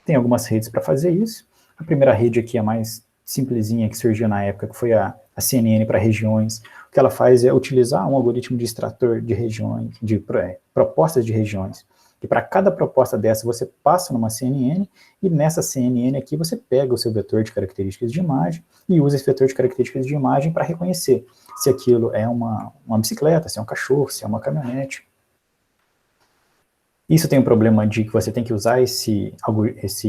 Tem algumas redes para fazer isso. A primeira rede aqui é mais simplesinha, que surgiu na época, que foi a CNN para regiões. O que ela faz é utilizar um algoritmo de extrator de regiões, de propostas de regiões. E para cada proposta dessa, você passa numa CNN, e nessa CNN aqui você pega o seu vetor de características de imagem e usa esse vetor de características de imagem para reconhecer se aquilo é uma bicicleta, se é um cachorro, se é uma caminhonete. Isso tem um problema de que você tem que usar esse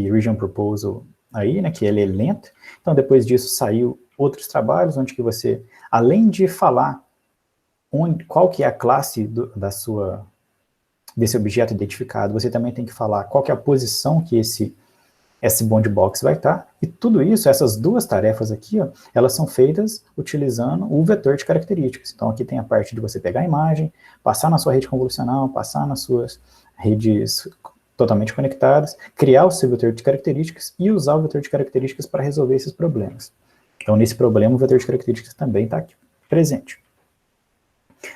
Region Proposal aí, né, que ele é lento. Então, depois disso, saiu outros trabalhos, onde que você, além de falar qual que é a classe desse objeto identificado, você também tem que falar qual que é a posição que esse bound box vai estar, e tudo isso, essas duas tarefas aqui, ó, elas são feitas utilizando o vetor de características. Então, aqui tem a parte de você pegar a imagem, passar na sua rede convolucional, passar nas suas redes totalmente conectadas, criar o seu vetor de características e usar o vetor de características para resolver esses problemas. Então, nesse problema, o vetor de características também está aqui presente.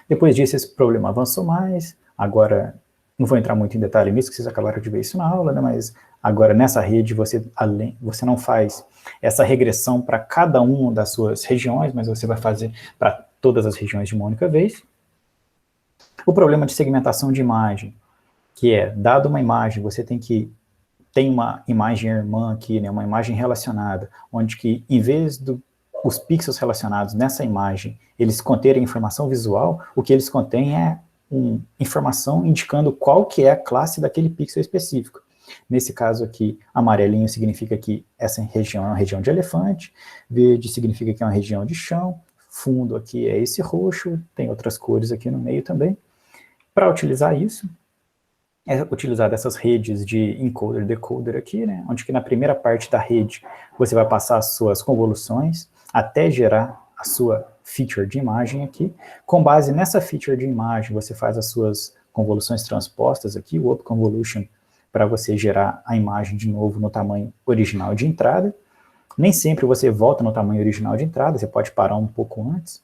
Depois disso, esse problema avançou mais. Agora, não vou entrar muito em detalhe nisso, que vocês acabaram de ver isso na aula, né? Mas agora, nessa rede, você não faz essa regressão para cada uma das suas regiões, mas você vai fazer para todas as regiões de uma única vez. O problema de segmentação de imagem, que é, dado uma imagem, você tem uma imagem irmã aqui, né, uma imagem relacionada, onde que, em vez os pixels relacionados nessa imagem, eles conterem informação visual, o que eles contêm é informação indicando qual que é a classe daquele pixel específico. Nesse caso aqui, amarelinho significa que essa região é uma região de elefante, verde significa que é uma região de chão, fundo aqui é esse roxo, tem outras cores aqui no meio também. Para utilizar isso, é utilizar dessas redes de encoder e decoder aqui, né, onde que na primeira parte da rede você vai passar as suas convoluções até gerar a sua feature de imagem aqui. Com base nessa feature de imagem, você faz as suas convoluções transpostas aqui, o Up Convolution, para você gerar a imagem de novo no tamanho original de entrada. Nem sempre você volta no tamanho original de entrada, você pode parar um pouco antes,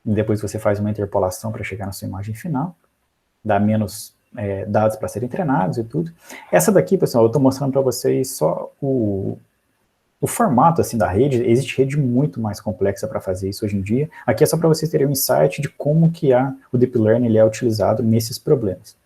e depois você faz uma interpolação para chegar na sua imagem final, dá menos dados para serem treinados e tudo. Essa daqui, pessoal, eu estou mostrando para vocês só o formato assim, da rede. Existe rede muito mais complexa para fazer isso hoje em dia. Aqui é só para vocês terem um insight de como que o Deep Learning ele é utilizado nesses problemas.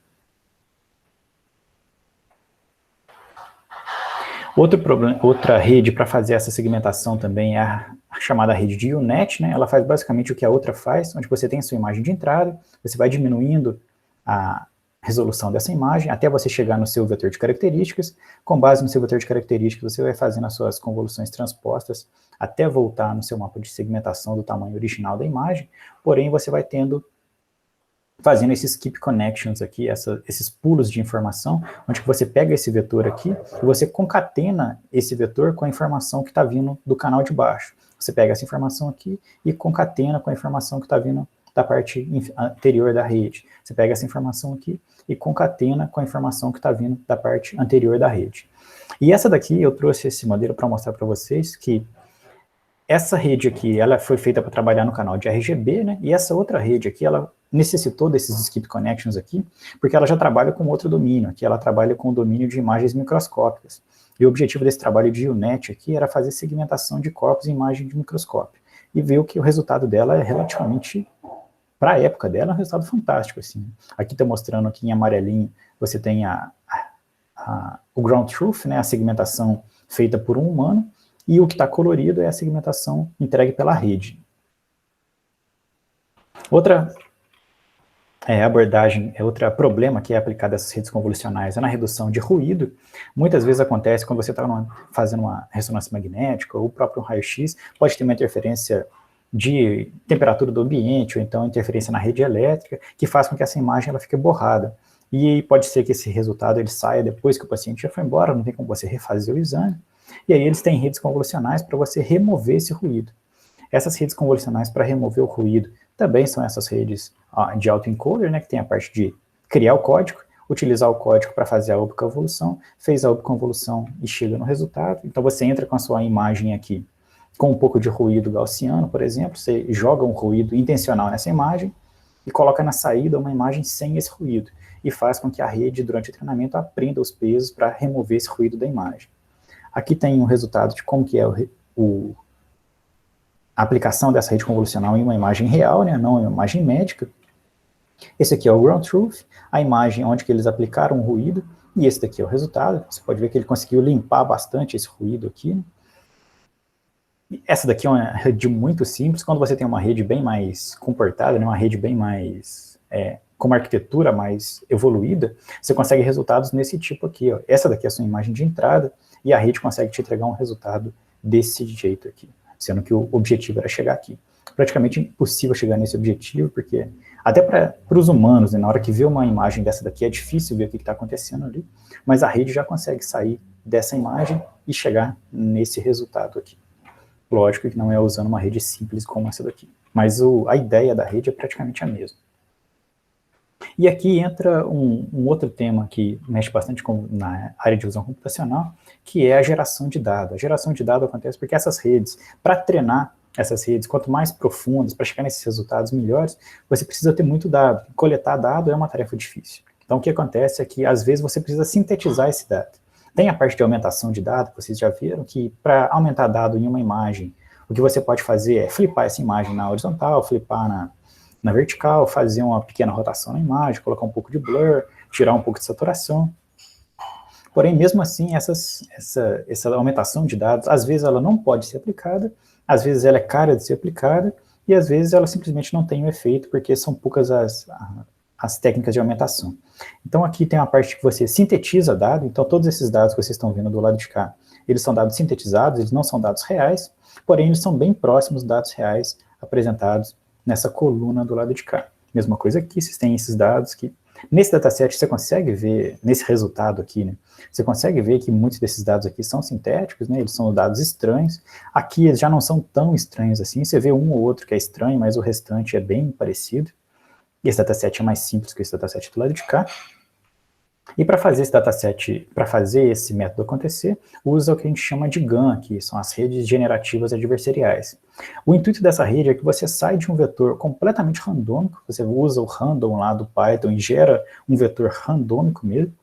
Outra rede para fazer essa segmentação também é a chamada rede de U-Net, né? Ela faz basicamente o que a outra faz, onde você tem a sua imagem de entrada, você vai diminuindo a resolução dessa imagem, até você chegar no seu vetor de características. Com base no seu vetor de características, você vai fazendo as suas convoluções transpostas até voltar no seu mapa de segmentação do tamanho original da imagem, porém você vai fazendo esses skip connections aqui, esses pulos de informação, onde você pega esse vetor aqui e você concatena esse vetor com a informação que está vindo do canal de baixo. Você pega essa informação aqui e concatena com a informação que está vindo da parte anterior da rede. Você pega essa informação aqui e concatena com a informação que está vindo da parte anterior da rede. E essa daqui, eu trouxe esse modelo para mostrar para vocês que essa rede aqui, ela foi feita para trabalhar no canal de RGB, né? E essa outra rede aqui, ela necessitou desses skip connections aqui, porque ela já trabalha com outro domínio. Aqui ela trabalha com o domínio de imagens microscópicas. E o objetivo desse trabalho de UNet aqui era fazer segmentação de corpos em imagem de microscópio. E ver que o resultado dela é relativamente, para a época dela, um resultado fantástico, assim. Aqui está mostrando aqui em amarelinho, você tem o ground truth, né? A segmentação feita por um humano, e o que está colorido é a segmentação entregue pela rede. Outra abordagem, outro problema que é aplicado a essas redes convolucionais é na redução de ruído. Muitas vezes acontece quando você está fazendo uma ressonância magnética, ou o próprio raio-x, pode ter uma interferência de temperatura do ambiente, ou então interferência na rede elétrica, que faz com que essa imagem ela fique borrada. E pode ser que esse resultado ele saia depois que o paciente já foi embora, não tem como você refazer o exame. E aí eles têm redes convolucionais para você remover esse ruído. Essas redes convolucionais para remover o ruído também são essas redes de autoencoder, né, que tem a parte de criar o código, utilizar o código para fazer a obconvolução, fez a obconvolução e chega no resultado. Então você entra com a sua imagem aqui com um pouco de ruído gaussiano, por exemplo, você joga um ruído intencional nessa imagem e coloca na saída uma imagem sem esse ruído, e faz com que a rede, durante o treinamento, aprenda os pesos para remover esse ruído da imagem. Aqui tem um resultado de como que é a aplicação dessa rede convolucional em uma imagem real, né, não em uma imagem médica. Esse aqui é o ground truth, a imagem onde que eles aplicaram o ruído, e esse daqui é o resultado. Você pode ver que ele conseguiu limpar bastante esse ruído aqui, né? Essa daqui é uma rede muito simples. Quando você tem uma rede bem mais comportada, né, uma rede bem mais, com uma arquitetura mais evoluída, você consegue resultados nesse tipo aqui, ó. Essa daqui é a sua imagem de entrada, e a rede consegue te entregar um resultado desse jeito aqui, sendo que o objetivo era chegar aqui. Praticamente impossível chegar nesse objetivo, porque até para os humanos, né, na hora que vê uma imagem dessa daqui, é difícil ver o que está acontecendo ali, mas a rede já consegue sair dessa imagem e chegar nesse resultado aqui. Lógico que não é usando uma rede simples como essa daqui, mas a ideia da rede é praticamente a mesma. E aqui entra um outro tema que mexe bastante na área de visão computacional, que é a geração de dados. A geração de dados acontece porque essas redes, para treinar essas redes, quanto mais profundas, para chegar nesses resultados melhores, você precisa ter muito dado. Coletar dado é uma tarefa difícil. Então o que acontece é que às vezes você precisa sintetizar esse dado. Tem a parte de aumentação de dado, que vocês já viram, que para aumentar dado em uma imagem, o que você pode fazer é flipar essa imagem na horizontal, flipar na vertical, fazer uma pequena rotação na imagem, colocar um pouco de blur, tirar um pouco de saturação. Porém, mesmo assim, essa aumentação de dados, às vezes ela não pode ser aplicada, às vezes ela é cara de ser aplicada, e às vezes ela simplesmente não tem o efeito, porque são poucas as técnicas de aumentação. Então aqui tem uma parte que você sintetiza dado, então todos esses dados que vocês estão vendo do lado de cá, eles são dados sintetizados, eles não são dados reais, porém eles são bem próximos dos dados reais apresentados nessa coluna do lado de cá. Mesma coisa aqui, vocês têm esses dados que, nesse dataset você consegue ver, nesse resultado aqui, né, você consegue ver que muitos desses dados aqui são sintéticos, né, eles são dados estranhos. Aqui eles já não são tão estranhos assim, você vê um ou outro que é estranho, mas o restante é bem parecido. Esse dataset é mais simples que esse dataset do lado de cá. E para fazer esse dataset, para fazer esse método acontecer, usa o que a gente chama de GAN, que são as redes generativas adversariais. O intuito dessa rede é que você sai de um vetor completamente randômico, você usa o random lá do Python e gera um vetor randômico mesmo,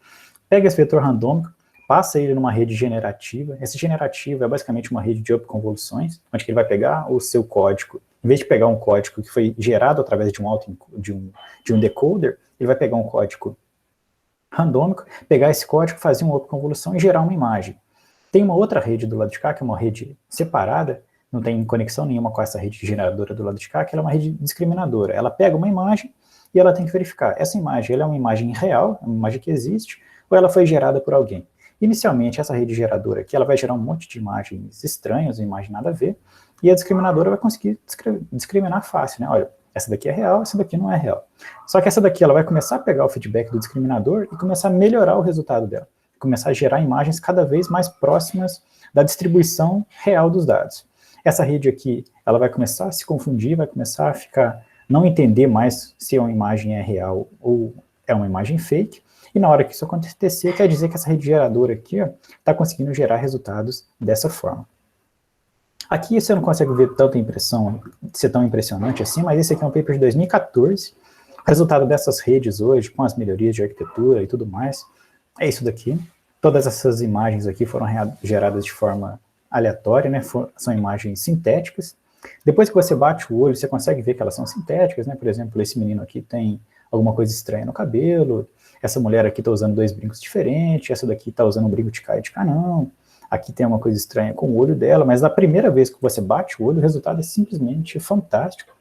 pega esse vetor randômico, passa ele numa rede generativa. Essa generativa é basicamente uma rede de upconvoluções, onde ele vai pegar o seu código, em vez de pegar um código que foi gerado através de um decoder, ele vai pegar um código randômico, pegar esse código, fazer uma upconvolução e gerar uma imagem. Tem uma outra rede do lado de cá, que é uma rede separada, não tem conexão nenhuma com essa rede geradora do lado de cá, que ela é uma rede discriminadora. Ela pega uma imagem e ela tem que verificar. Essa imagem, ela é uma imagem real, uma imagem que existe, ou ela foi gerada por alguém. Inicialmente, essa rede geradora aqui, ela vai gerar um monte de imagens estranhas, imagem nada a ver, e a discriminadora vai conseguir discriminar fácil, né? Olha, essa daqui é real, essa daqui não é real. Só que essa daqui, ela vai começar a pegar o feedback do discriminador e começar a melhorar o resultado dela. Começar a gerar imagens cada vez mais próximas da distribuição real dos dados. Essa rede aqui, ela vai começar a se confundir, vai começar a ficar não entender mais se uma imagem é real ou é uma imagem fake, e na hora que isso acontecer, quer dizer que essa rede geradora aqui está conseguindo gerar resultados dessa forma. Aqui você não consegue ver tanta impressão, ser tão impressionante assim, mas esse aqui é um paper de 2014, o resultado dessas redes hoje, com as melhorias de arquitetura e tudo mais, é isso daqui. Todas essas imagens aqui foram geradas de forma aleatória, né? São imagens sintéticas. Depois que você bate o olho, você consegue ver que elas são sintéticas, né? Por exemplo, esse menino aqui tem alguma coisa estranha no cabelo, essa mulher aqui está usando 2 brincos diferentes, essa daqui está usando um brinco de cá e de cá não, aqui tem uma coisa estranha com o olho dela, mas na primeira vez que você bate o olho, o resultado é simplesmente fantástico.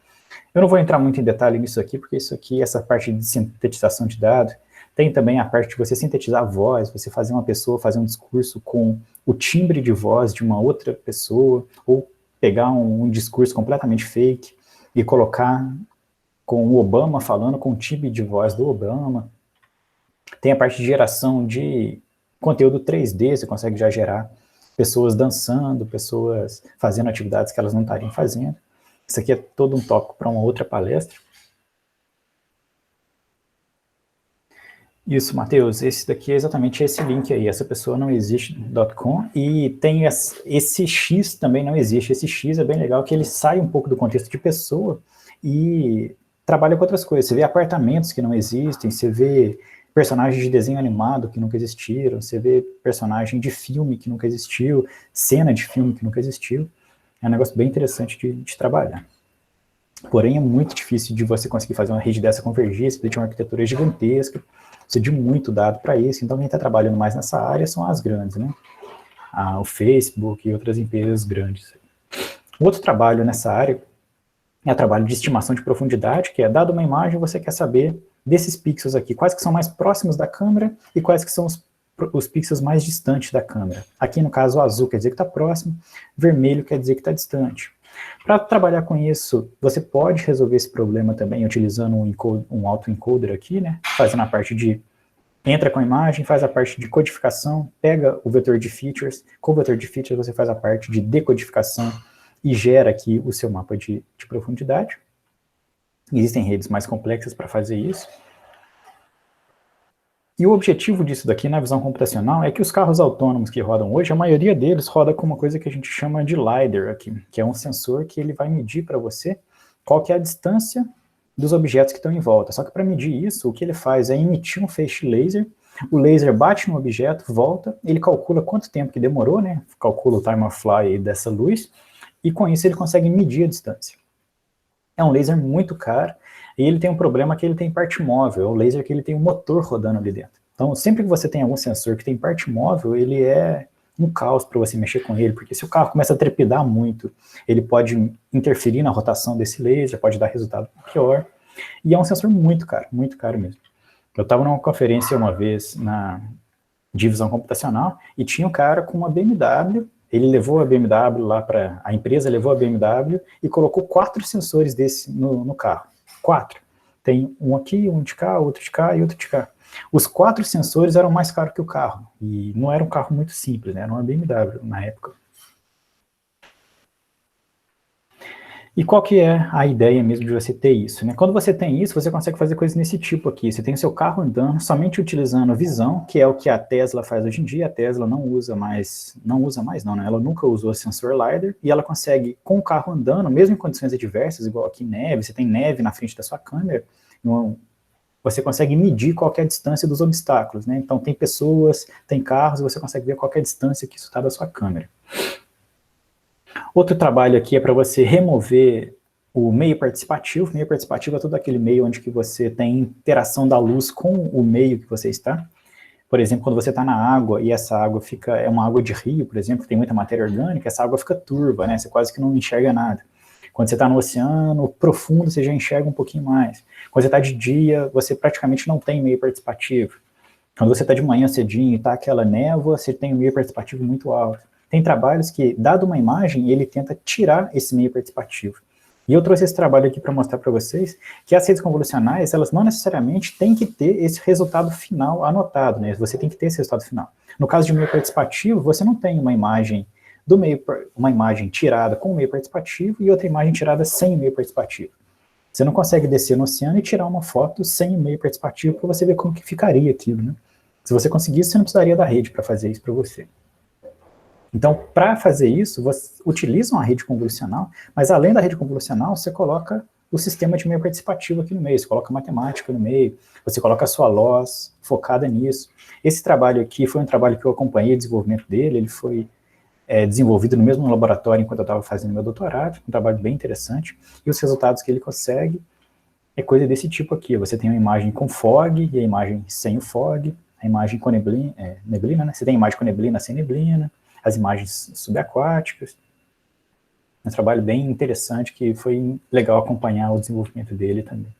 Eu não vou entrar muito em detalhe nisso aqui, porque isso aqui, essa parte de sintetização de dados, tem também a parte de você sintetizar a voz, você fazer uma pessoa fazer um discurso com o timbre de voz de uma outra pessoa, ou pegar um discurso completamente fake e colocar com o Obama falando com o timbre de voz do Obama. Tem a parte de geração de conteúdo 3D, você consegue já gerar pessoas dançando, pessoas fazendo atividades que elas não estariam fazendo. Isso aqui é todo um tópico para uma outra palestra. Isso, Matheus, esse daqui é exatamente esse link aí, essa pessoa não existe.com, e tem esse X também não existe. Esse X é bem legal, que ele sai um pouco do contexto de pessoa e trabalha com outras coisas. Você vê apartamentos que não existem, você vê personagens de desenho animado que nunca existiram, você vê personagem de filme que nunca existiu, cena de filme que nunca existiu. É um negócio bem interessante de trabalhar. Porém, é muito difícil de você conseguir fazer uma rede dessa convergir, você precisa de uma arquitetura gigantesca, precisa de muito dado para isso, então quem está trabalhando mais nessa área são as grandes, né? O Facebook e outras empresas grandes. O outro trabalho nessa área é o trabalho de estimação de profundidade, que é, dado uma imagem, você quer saber desses pixels aqui, quais que são mais próximos da câmera e quais que são os pixels mais distantes da câmera. Aqui, no caso, o azul quer dizer que está próximo, vermelho quer dizer que está distante. Para trabalhar com isso, você pode resolver esse problema também utilizando um autoencoder aqui, né? Fazendo a parte de entra com a imagem, faz a parte de codificação, pega o vetor de features, com o vetor de features você faz a parte de decodificação e gera aqui o seu mapa de profundidade. Existem redes mais complexas para fazer isso. E o objetivo disso daqui na visão computacional é que os carros autônomos que rodam hoje, a maioria deles roda com uma coisa que a gente chama de LiDAR aqui, que é um sensor que ele vai medir para você qual que é a distância dos objetos que estão em volta. Só que para medir isso, o que ele faz é emitir um feixe laser, o laser bate no objeto, volta, ele calcula quanto tempo que demorou, né? Calcula o time of flight dessa luz, e com isso ele consegue medir a distância. É um laser muito caro, e ele tem um problema que ele tem parte móvel, é o laser que ele tem um motor rodando ali dentro. Então, sempre que você tem algum sensor que tem parte móvel, ele é um caos para você mexer com ele, porque se o carro começa a trepidar muito, ele pode interferir na rotação desse laser, pode dar resultado pior, e é um sensor muito caro mesmo. Eu estava numa conferência uma vez na divisão computacional, e tinha um cara com uma BMW, ele levou a BMW lá para... A empresa levou a BMW e colocou 4 sensores desse no carro. 4. Tem um aqui, um de cá, outro de cá e outro de cá. Os 4 sensores eram mais caros que o carro. E não era um carro muito simples, né? Era uma BMW na época. E qual que é a ideia mesmo de você ter isso, né? Quando você tem isso, você consegue fazer coisas nesse tipo aqui. Você tem o seu carro andando somente utilizando visão, que é o que a Tesla faz hoje em dia. A Tesla não usa mais não, né? Ela nunca usou sensor LiDAR, e ela consegue, com o carro andando, mesmo em condições adversas, igual aqui neve, você tem neve na frente da sua câmera, você consegue medir qual que é a distância dos obstáculos, né? Então tem pessoas, tem carros, você consegue ver qual que é a distância que isso está da sua câmera. Outro trabalho aqui é para você remover o meio participativo. O meio participativo é todo aquele meio onde que você tem interação da luz com o meio que você está. Por exemplo, quando você está na água e essa água é uma água de rio, por exemplo, que tem muita matéria orgânica, essa água fica turva, né? Você quase que não enxerga nada. Quando você está no oceano profundo, você já enxerga um pouquinho mais. Quando você está de dia, você praticamente não tem meio participativo. Quando você está de manhã cedinho e está aquela névoa, você tem um meio participativo muito alto. Tem trabalhos que, dado uma imagem, ele tenta tirar esse meio participativo. E eu trouxe esse trabalho aqui para mostrar para vocês que as redes convolucionais, elas não necessariamente têm que ter esse resultado final anotado, né? Você tem que ter esse resultado final. No caso de meio participativo, você não tem uma imagem uma imagem tirada com o meio participativo e outra imagem tirada sem o meio participativo. Você não consegue descer no oceano e tirar uma foto sem o meio participativo para você ver como que ficaria aquilo, né? Se você conseguisse, você não precisaria da rede para fazer isso para você. Então, para fazer isso, você utiliza uma rede convolucional, mas além da rede convolucional, você coloca o sistema de meio participativo aqui no meio, você coloca matemática no meio, você coloca a sua loss focada nisso. Esse trabalho aqui foi um trabalho que eu acompanhei o desenvolvimento dele, ele foi desenvolvido no mesmo laboratório enquanto eu estava fazendo meu doutorado, um trabalho bem interessante, e os resultados que ele consegue é coisa desse tipo aqui. Você tem uma imagem com fog e a imagem sem o fog, a imagem com neblina, neblina, né? Você tem a imagem com neblina sem neblina, as imagens subaquáticas. Um trabalho bem interessante que foi legal acompanhar o desenvolvimento dele também.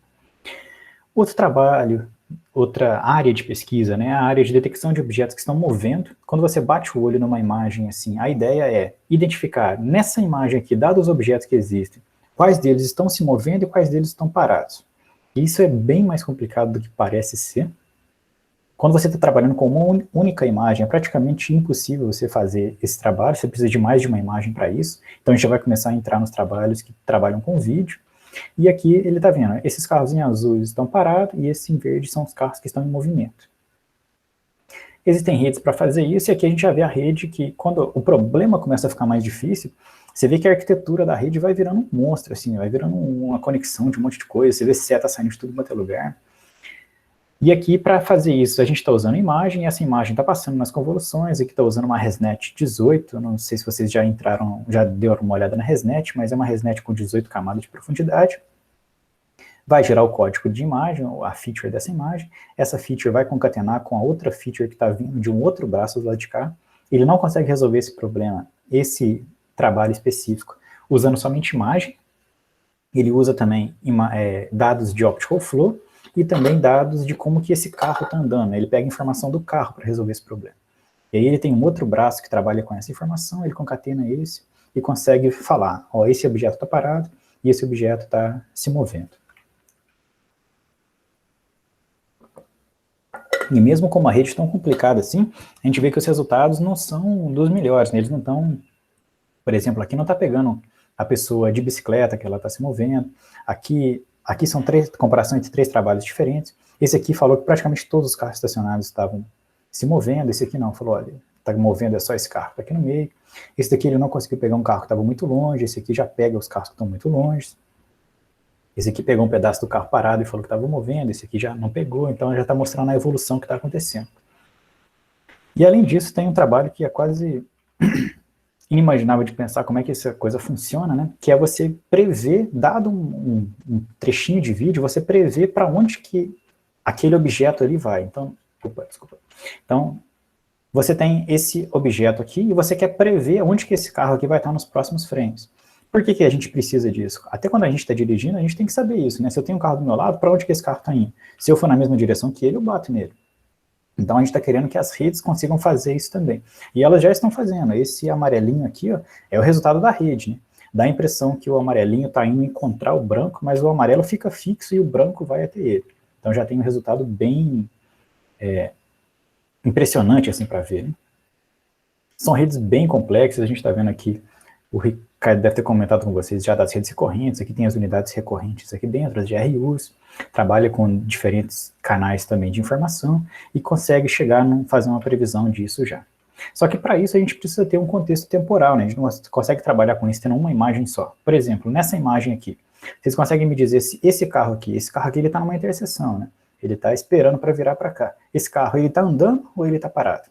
Outro trabalho, outra área de pesquisa, né, a área de detecção de objetos que estão movendo. Quando você bate o olho numa imagem assim, a ideia é identificar nessa imagem aqui, dados os objetos que existem, quais deles estão se movendo e quais deles estão parados. E isso é bem mais complicado do que parece ser. Quando você está trabalhando com uma única imagem, é praticamente impossível você fazer esse trabalho, você precisa de mais de uma imagem para isso. Então a gente já vai começar a entrar nos trabalhos que trabalham com vídeo. E aqui ele está vendo, esses carros em azul estão parados e esses em verde são os carros que estão em movimento. Existem redes para fazer isso, e aqui a gente já vê a rede que, quando o problema começa a ficar mais difícil, você vê que a arquitetura da rede vai virando um monstro, assim, vai virando uma conexão de um monte de coisa, você vê seta saindo de tudo quanto é lugar. E aqui, para fazer isso, a gente está usando imagem, e essa imagem está passando nas convoluções, aqui está usando uma ResNet 18, não sei se vocês já entraram, já deram uma olhada na ResNet, mas é uma ResNet com 18 camadas de profundidade. Vai gerar o código de imagem, a feature dessa imagem, essa feature vai concatenar com a outra feature que está vindo de um outro braço do lado de cá. Ele não consegue resolver esse problema, esse trabalho específico, usando somente imagem. Ele usa também dados de optical flow, e também dados de como que esse carro está andando. Ele pega informação do carro para resolver esse problema. E aí ele tem um outro braço que trabalha com essa informação, ele concatena esse e consegue falar, ó, esse objeto está parado e esse objeto está se movendo. E mesmo com uma rede tão complicada assim, a gente vê que os resultados não são dos melhores, né? Eles não estão, por exemplo, aqui não está pegando a pessoa de bicicleta, que ela está se movendo, aqui são comparações entre 3 trabalhos diferentes. Esse aqui falou que praticamente todos os carros estacionados estavam se movendo, esse aqui não, falou, olha, está movendo é só esse carro, está aqui no meio. Esse daqui ele não conseguiu pegar um carro que estava muito longe, esse aqui já pega os carros que estão muito longe. Esse aqui pegou um pedaço do carro parado e falou que estava movendo, esse aqui já não pegou, então já está mostrando a evolução que está acontecendo. E além disso, tem um trabalho que é quase inimaginável de pensar como é que essa coisa funciona, né? Que é você prever, dado um trechinho de vídeo, você prever para onde que aquele objeto ali vai. Então, desculpa. Então, você tem esse objeto aqui e você quer prever onde que esse carro aqui vai estar nos próximos frames. Por que a gente precisa disso? Até quando a gente está dirigindo, a gente tem que saber isso, né? Se eu tenho um carro do meu lado, para onde que esse carro está indo? Se eu for na mesma direção que ele, eu bato nele. Então a gente está querendo que as redes consigam fazer isso também. E elas já estão fazendo. Esse amarelinho aqui, ó, é o resultado da rede, né? Dá a impressão que o amarelinho está indo encontrar o branco, mas o amarelo fica fixo e o branco vai até ele. Então já tem um resultado bem impressionante assim para ver, né? São redes bem complexas, a gente está vendo aqui, o Ricardo deve ter comentado com vocês já das redes recorrentes, aqui tem as unidades recorrentes aqui dentro, as GRUs, trabalha com diferentes canais também de informação e consegue chegar a fazer uma previsão disso já. Só que para isso a gente precisa ter um contexto temporal, né? A gente não consegue trabalhar com isso tendo uma imagem só. Por exemplo, nessa imagem aqui, vocês conseguem me dizer se esse carro aqui ele está numa interseção, né? Ele está esperando para virar para cá. Esse carro, ele está andando ou ele está parado?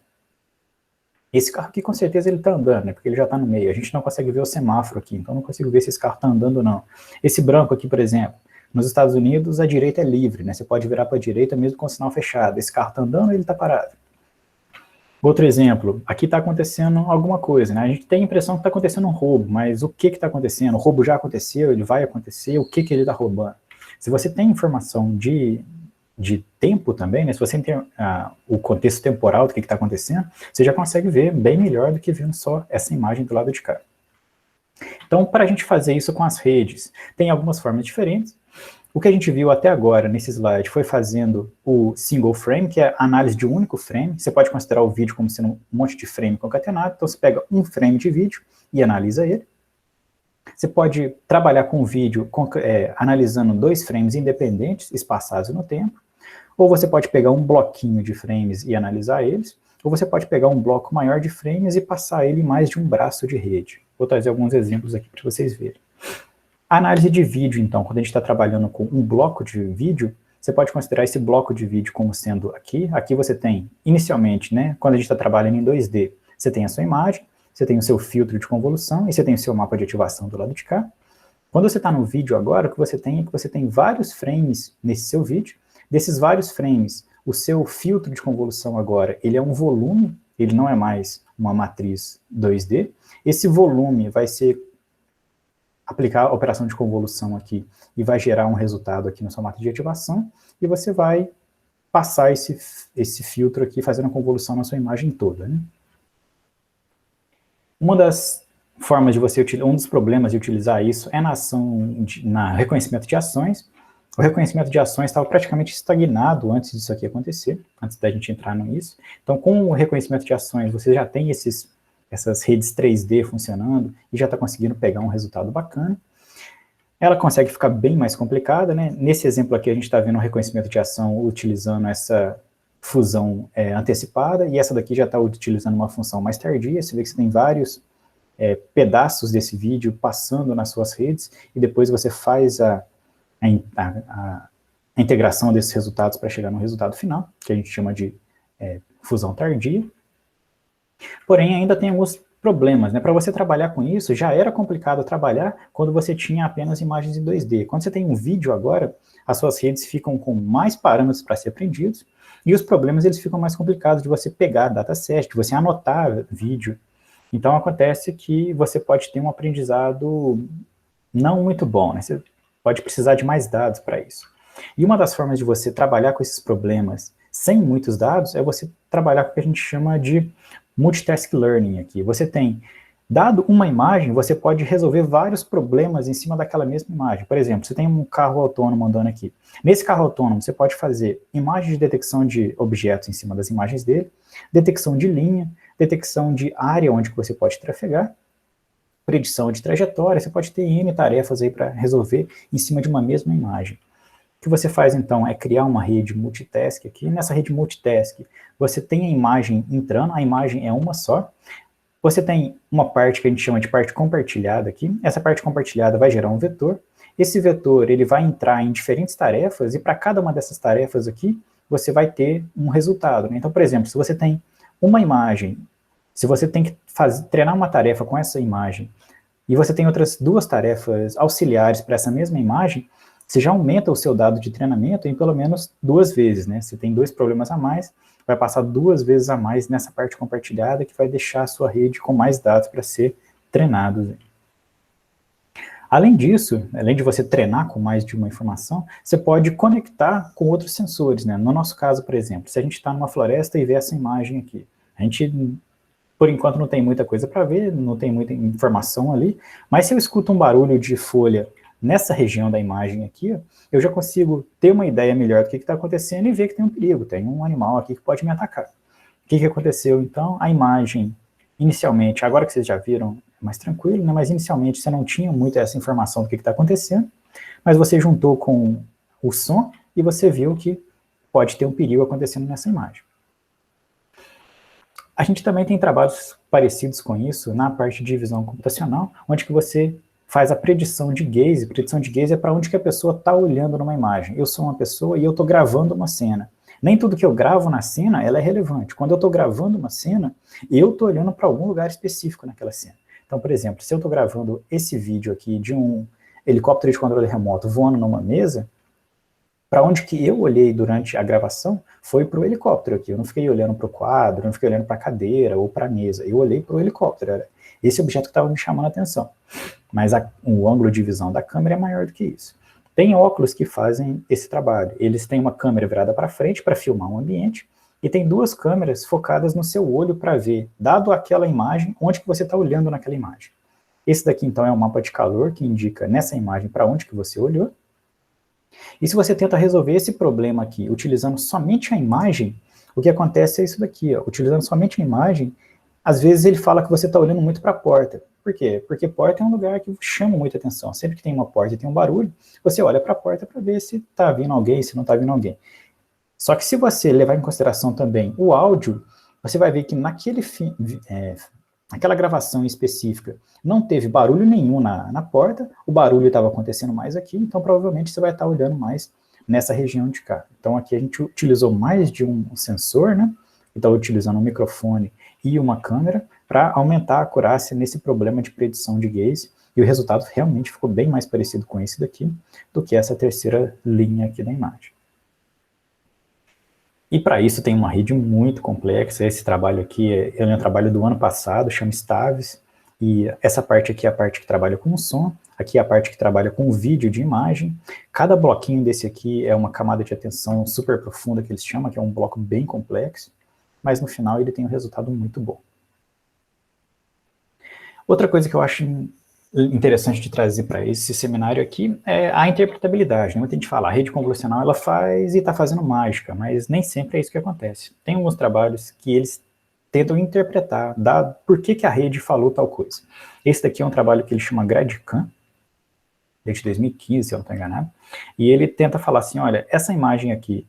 Esse carro aqui, com certeza, ele está andando, né? Porque ele já está no meio. A gente não consegue ver o semáforo aqui, então não consigo ver se esse carro está andando ou não. Esse branco aqui, por exemplo, nos Estados Unidos, a direita é livre, né? Você pode virar para a direita mesmo com o sinal fechado. Esse carro está andando ou ele está parado? Outro exemplo, aqui está acontecendo alguma coisa, né? A gente tem a impressão que está acontecendo um roubo, mas o que está acontecendo? O roubo já aconteceu, ele vai acontecer, o que ele está roubando? Se você tem informação de tempo também, né? Se você tem o contexto temporal do que está acontecendo, você já consegue ver bem melhor do que vendo só essa imagem do lado de cá. Então, para a gente fazer isso com as redes, tem algumas formas diferentes. O que a gente viu até agora nesse slide foi fazendo o single frame, que é a análise de um único frame. Você pode considerar o vídeo como sendo um monte de frame concatenado, então você pega um frame de vídeo e analisa ele. Você pode trabalhar com o vídeo analisando 2 frames independentes, espaçados no tempo, ou você pode pegar um bloquinho de frames e analisar eles, ou você pode pegar um bloco maior de frames e passar ele em mais de um braço de rede. Vou trazer alguns exemplos aqui para vocês verem. A análise de vídeo, então, quando a gente está trabalhando com um bloco de vídeo, você pode considerar esse bloco de vídeo como sendo aqui. Aqui você tem, inicialmente, né, quando a gente está trabalhando em 2D, você tem a sua imagem, você tem o seu filtro de convolução e você tem o seu mapa de ativação do lado de cá. Quando você está no vídeo agora, o que você tem é que você tem vários frames nesse seu vídeo. Desses vários frames, o seu filtro de convolução agora, ele é um volume, ele não é mais uma matriz 2D. Esse volume vai ser aplicar a operação de convolução aqui e vai gerar um resultado aqui na sua matriz de ativação e você vai passar esse filtro aqui fazendo a convolução na sua imagem toda, né? Uma das formas de você utilizar, um dos problemas de utilizar isso é na reconhecimento de ações. O reconhecimento de ações estava praticamente estagnado antes disso aqui acontecer, antes da gente entrar nisso. Então, com o reconhecimento de ações, você já tem essas redes 3D funcionando e já está conseguindo pegar um resultado bacana. Ela consegue ficar bem mais complicada, né? Nesse exemplo aqui, a gente está vendo o reconhecimento de ação utilizando essa fusão antecipada, e essa daqui já está utilizando uma função mais tardia. Você vê que você tem vários pedaços desse vídeo passando nas suas redes, e depois você faz a integração desses resultados para chegar no resultado final, que a gente chama de fusão tardia. Porém, ainda tem alguns problemas, né? Para você trabalhar com isso, já era complicado trabalhar quando você tinha apenas imagens em 2D. Quando você tem um vídeo agora, as suas redes ficam com mais parâmetros para ser aprendidos, e os problemas eles ficam mais complicados de você pegar dataset, de você anotar vídeo. Então, acontece que você pode ter um aprendizado não muito bom, né? Você pode precisar de mais dados para isso. E uma das formas de você trabalhar com esses problemas sem muitos dados é você trabalhar com o que a gente chama de multitask learning aqui. Você tem, dado uma imagem, você pode resolver vários problemas em cima daquela mesma imagem. Por exemplo, você tem um carro autônomo andando aqui. Nesse carro autônomo, você pode fazer imagens de detecção de objetos em cima das imagens dele, detecção de linha, detecção de área onde você pode trafegar, predição de trajetória, você pode ter N tarefas aí para resolver em cima de uma mesma imagem. O que você faz, então, é criar uma rede multitask aqui. Nessa rede multitask, você tem a imagem entrando, a imagem é uma só. Você tem uma parte que a gente chama de parte compartilhada aqui. Essa parte compartilhada vai gerar um vetor. Esse vetor, ele vai entrar em diferentes tarefas, e para cada uma dessas tarefas aqui, você vai ter um resultado, né? Então, por exemplo, se você tem uma imagem, se você tem que treinar uma tarefa com essa imagem, e você tem outras 2 tarefas auxiliares para essa mesma imagem, você já aumenta o seu dado de treinamento em pelo menos 2 vezes, né? Você tem 2 problemas a mais, vai passar 2 vezes a mais nessa parte compartilhada, que vai deixar a sua rede com mais dados para ser treinados. Além disso, além de você treinar com mais de uma informação, você pode conectar com outros sensores, né? No nosso caso, por exemplo, se a gente está numa floresta e vê essa imagem aqui, a gente, por enquanto, não tem muita coisa para ver, não tem muita informação ali, mas se eu escuto um barulho de folha nessa região da imagem aqui, eu já consigo ter uma ideia melhor do que está acontecendo e ver que tem um perigo, tem um animal aqui que pode me atacar. O que aconteceu, então? A imagem, inicialmente, agora que vocês já viram, é mais tranquilo, né? Mas inicialmente você não tinha muito essa informação do que está acontecendo, mas você juntou com o som e você viu que pode ter um perigo acontecendo nessa imagem. A gente também tem trabalhos parecidos com isso na parte de visão computacional, onde que você faz a predição de gaze. Predição de gaze é para onde que a pessoa está olhando numa imagem. Eu sou uma pessoa e eu estou gravando uma cena. Nem tudo que eu gravo na cena, ela é relevante. Quando eu estou gravando uma cena, eu estou olhando para algum lugar específico naquela cena. Então, por exemplo, se eu estou gravando esse vídeo aqui de um helicóptero de controle remoto voando numa mesa, para onde que eu olhei durante a gravação foi para o helicóptero aqui. Eu não fiquei olhando para o quadro, não fiquei olhando para a cadeira ou para a mesa. Eu olhei para o helicóptero. Era esse objeto que estava me chamando a atenção. Mas o ângulo de visão da câmera é maior do que isso. Tem óculos que fazem esse trabalho. Eles têm uma câmera virada para frente para filmar um ambiente, e tem 2 câmeras focadas no seu olho para ver, dado aquela imagem, onde que você está olhando naquela imagem. Esse daqui, então, é um mapa de calor que indica nessa imagem para onde que você olhou. E se você tenta resolver esse problema aqui, utilizando somente a imagem, o que acontece é isso daqui, ó. Utilizando somente a imagem, às vezes ele fala que você está olhando muito para a porta. Por quê? Porque porta é um lugar que chama muita atenção. Sempre que tem uma porta e tem um barulho, você olha para a porta para ver se está vindo alguém, se não está vindo alguém. Só que se você levar em consideração também o áudio, você vai ver que naquela gravação específica não teve barulho nenhum na porta, o barulho estava acontecendo mais aqui, então provavelmente você vai estar olhando mais nessa região de cá. Então aqui a gente utilizou mais de um sensor, né? Então utilizando um microfone e uma câmera para aumentar a acurácia nesse problema de predição de gaze, e o resultado realmente ficou bem mais parecido com esse daqui do que essa terceira linha aqui da imagem. E para isso tem uma rede muito complexa. Esse trabalho aqui é um trabalho do ano passado, chama Stavis, e essa parte aqui é a parte que trabalha com o som, aqui é a parte que trabalha com o vídeo de imagem. Cada bloquinho desse aqui é uma camada de atenção super profunda que eles chamam, que é um bloco bem complexo, mas no final ele tem um resultado muito bom. Outra coisa que eu acho interessante de trazer para esse seminário aqui é a interpretabilidade, né? Muita gente fala, a rede convolucional ela faz e está fazendo mágica, mas nem sempre é isso que acontece. Tem alguns trabalhos que eles tentam interpretar, por que a rede falou tal coisa. Esse daqui é um trabalho que ele chama GradCam, desde 2015, se eu não estou enganado, e ele tenta falar assim, olha, essa imagem aqui,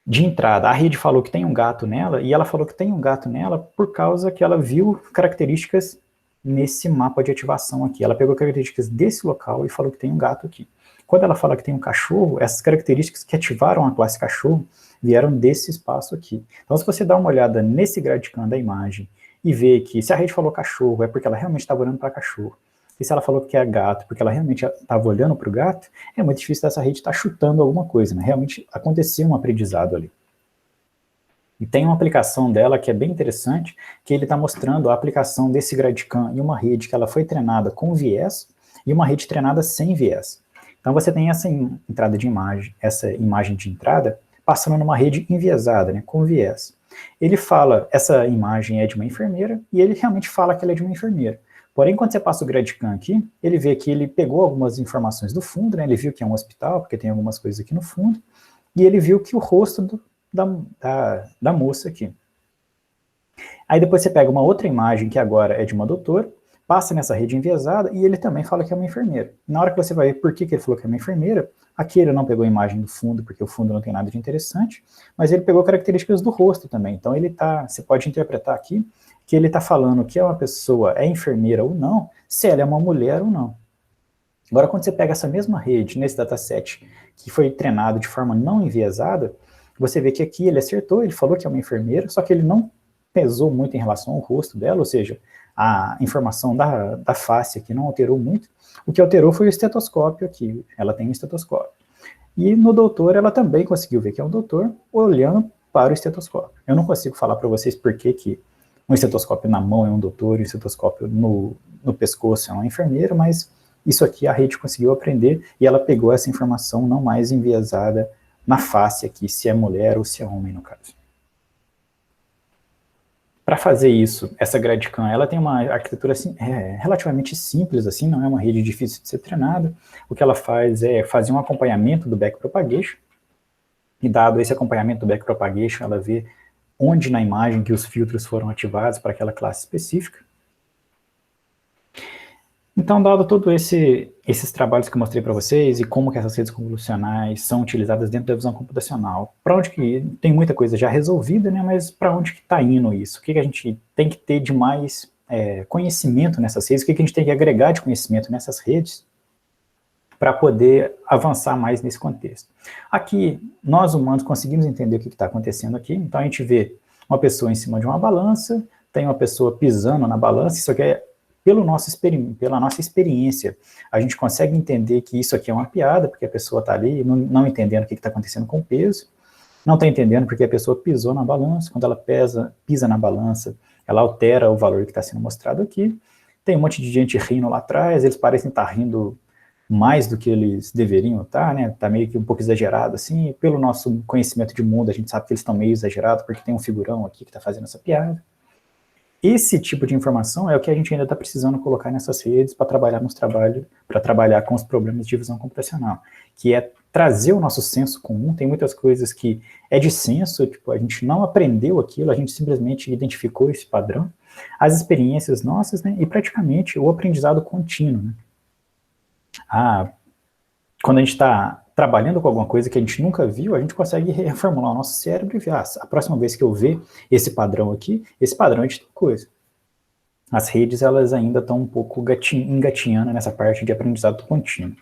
de entrada, a rede falou que tem um gato nela, e ela falou que tem um gato nela por causa que ela viu características nesse mapa de ativação aqui. Ela pegou características desse local e falou que tem um gato aqui. Quando ela fala que tem um cachorro, essas características que ativaram a classe cachorro vieram desse espaço aqui. Então, se você dá uma olhada nesse GradCam da imagem e vê que se a rede falou cachorro, é porque ela realmente estava olhando para cachorro. E se ela falou que é gato, porque ela realmente estava olhando para o gato, é muito difícil dessa rede estar chutando alguma coisa, né? Realmente aconteceu um aprendizado ali. E tem uma aplicação dela que é bem interessante, que ele está mostrando a aplicação desse GradCam em uma rede que ela foi treinada com viés e uma rede treinada sem viés. Então você tem essa entrada de imagem, essa imagem de entrada, passando numa rede enviesada, né, com viés. Ele fala, essa imagem é de uma enfermeira, e ele realmente fala que ela é de uma enfermeira. Porém, quando você passa o GradCam aqui, ele vê que ele pegou algumas informações do fundo, né, ele viu que é um hospital, porque tem algumas coisas aqui no fundo, e ele viu que o rosto da moça aqui. Aí depois você pega uma outra imagem, que agora é de uma doutora, passa nessa rede enviesada, e ele também fala que é uma enfermeira. Na hora que você vai ver por que ele falou que é uma enfermeira, aqui ele não pegou a imagem do fundo, porque o fundo não tem nada de interessante, mas ele pegou características do rosto também. Então você pode interpretar aqui, que ele está falando que uma pessoa é enfermeira ou não, se ela é uma mulher ou não. Agora, quando você pega essa mesma rede, nesse dataset, que foi treinado de forma não enviesada, você vê que aqui ele acertou, ele falou que é uma enfermeira, só que ele não pesou muito em relação ao rosto dela, ou seja, a informação da face aqui não alterou muito. O que alterou foi o estetoscópio aqui, ela tem um estetoscópio. E no doutor, ela também conseguiu ver que é um doutor, olhando para o estetoscópio. Eu não consigo falar para vocês por que um estetoscópio na mão é um doutor e um estetoscópio no pescoço é uma enfermeira, mas isso aqui a rede conseguiu aprender e ela pegou essa informação não mais enviesada na face aqui, se é mulher ou se é homem no caso. Para fazer isso, essa GradCam, ela tem uma arquitetura assim, relativamente simples, assim, não é uma rede difícil de ser treinada. O que ela faz é fazer um acompanhamento do backpropagation, e dado esse acompanhamento do backpropagation, ela vê onde na imagem que os filtros foram ativados para aquela classe específica. Então, dado todos esses trabalhos que eu mostrei para vocês e como que essas redes convolucionais são utilizadas dentro da visão computacional, para onde que tem muita coisa já resolvida, né, mas para onde que está indo isso? O que a gente tem que ter de mais conhecimento nessas redes? O que a gente tem que agregar de conhecimento nessas redes para poder avançar mais nesse contexto? Aqui, nós humanos conseguimos entender o que está acontecendo aqui, então a gente vê uma pessoa em cima de uma balança, tem uma pessoa pisando na balança, isso aqui é pela nossa experiência, a gente consegue entender que isso aqui é uma piada, porque a pessoa está ali não entendendo o que está acontecendo com o peso, não está entendendo porque a pessoa pisou na balança, quando ela pisa na balança, ela altera o valor que está sendo mostrado aqui, tem um monte de gente rindo lá atrás, eles parecem estar rindo mais do que eles deveriam estar, né, está meio que um pouco exagerado assim, pelo nosso conhecimento de mundo, a gente sabe que eles estão meio exagerados, porque tem um figurão aqui que está fazendo essa piada. Esse tipo de informação é o que a gente ainda está precisando colocar nessas redes para trabalhar com os problemas de visão computacional, que é trazer o nosso senso comum. Tem muitas coisas que é de senso, tipo, a gente não aprendeu aquilo, a gente simplesmente identificou esse padrão, as experiências nossas, né, e praticamente o aprendizado contínuo, né. Quando a gente está trabalhando com alguma coisa que a gente nunca viu, a gente consegue reformular o nosso cérebro e ver, a próxima vez que eu ver esse padrão aqui, esse padrão é de tal coisa. As redes, elas ainda estão um pouco engatinhando nessa parte de aprendizado contínuo.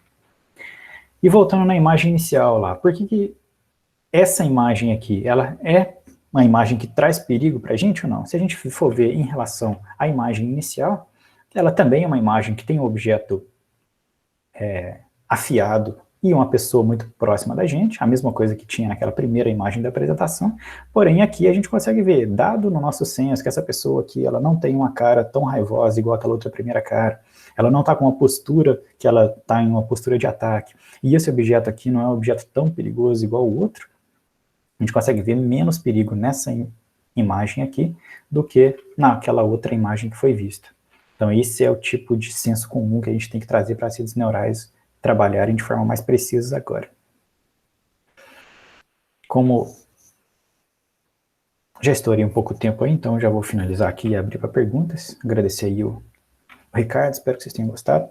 E voltando na imagem inicial lá, por que essa imagem aqui, ela é uma imagem que traz perigo para a gente ou não? Se a gente for ver em relação à imagem inicial, ela também é uma imagem que tem um objeto afiado e uma pessoa muito próxima da gente, a mesma coisa que tinha naquela primeira imagem da apresentação, porém aqui a gente consegue ver, dado no nosso senso, que essa pessoa aqui, ela não tem uma cara tão raivosa igual aquela outra primeira cara, ela não está com uma postura, que ela está em uma postura de ataque, e esse objeto aqui não é um objeto tão perigoso igual o outro, a gente consegue ver menos perigo nessa imagem aqui, do que naquela outra imagem que foi vista. Então esse é o tipo de senso comum que a gente tem que trazer para as redes neurais trabalharem de forma mais precisa agora. Como já estourei um pouco o tempo aí, então já vou finalizar aqui e abrir para perguntas. Agradecer aí o Ricardo, espero que vocês tenham gostado.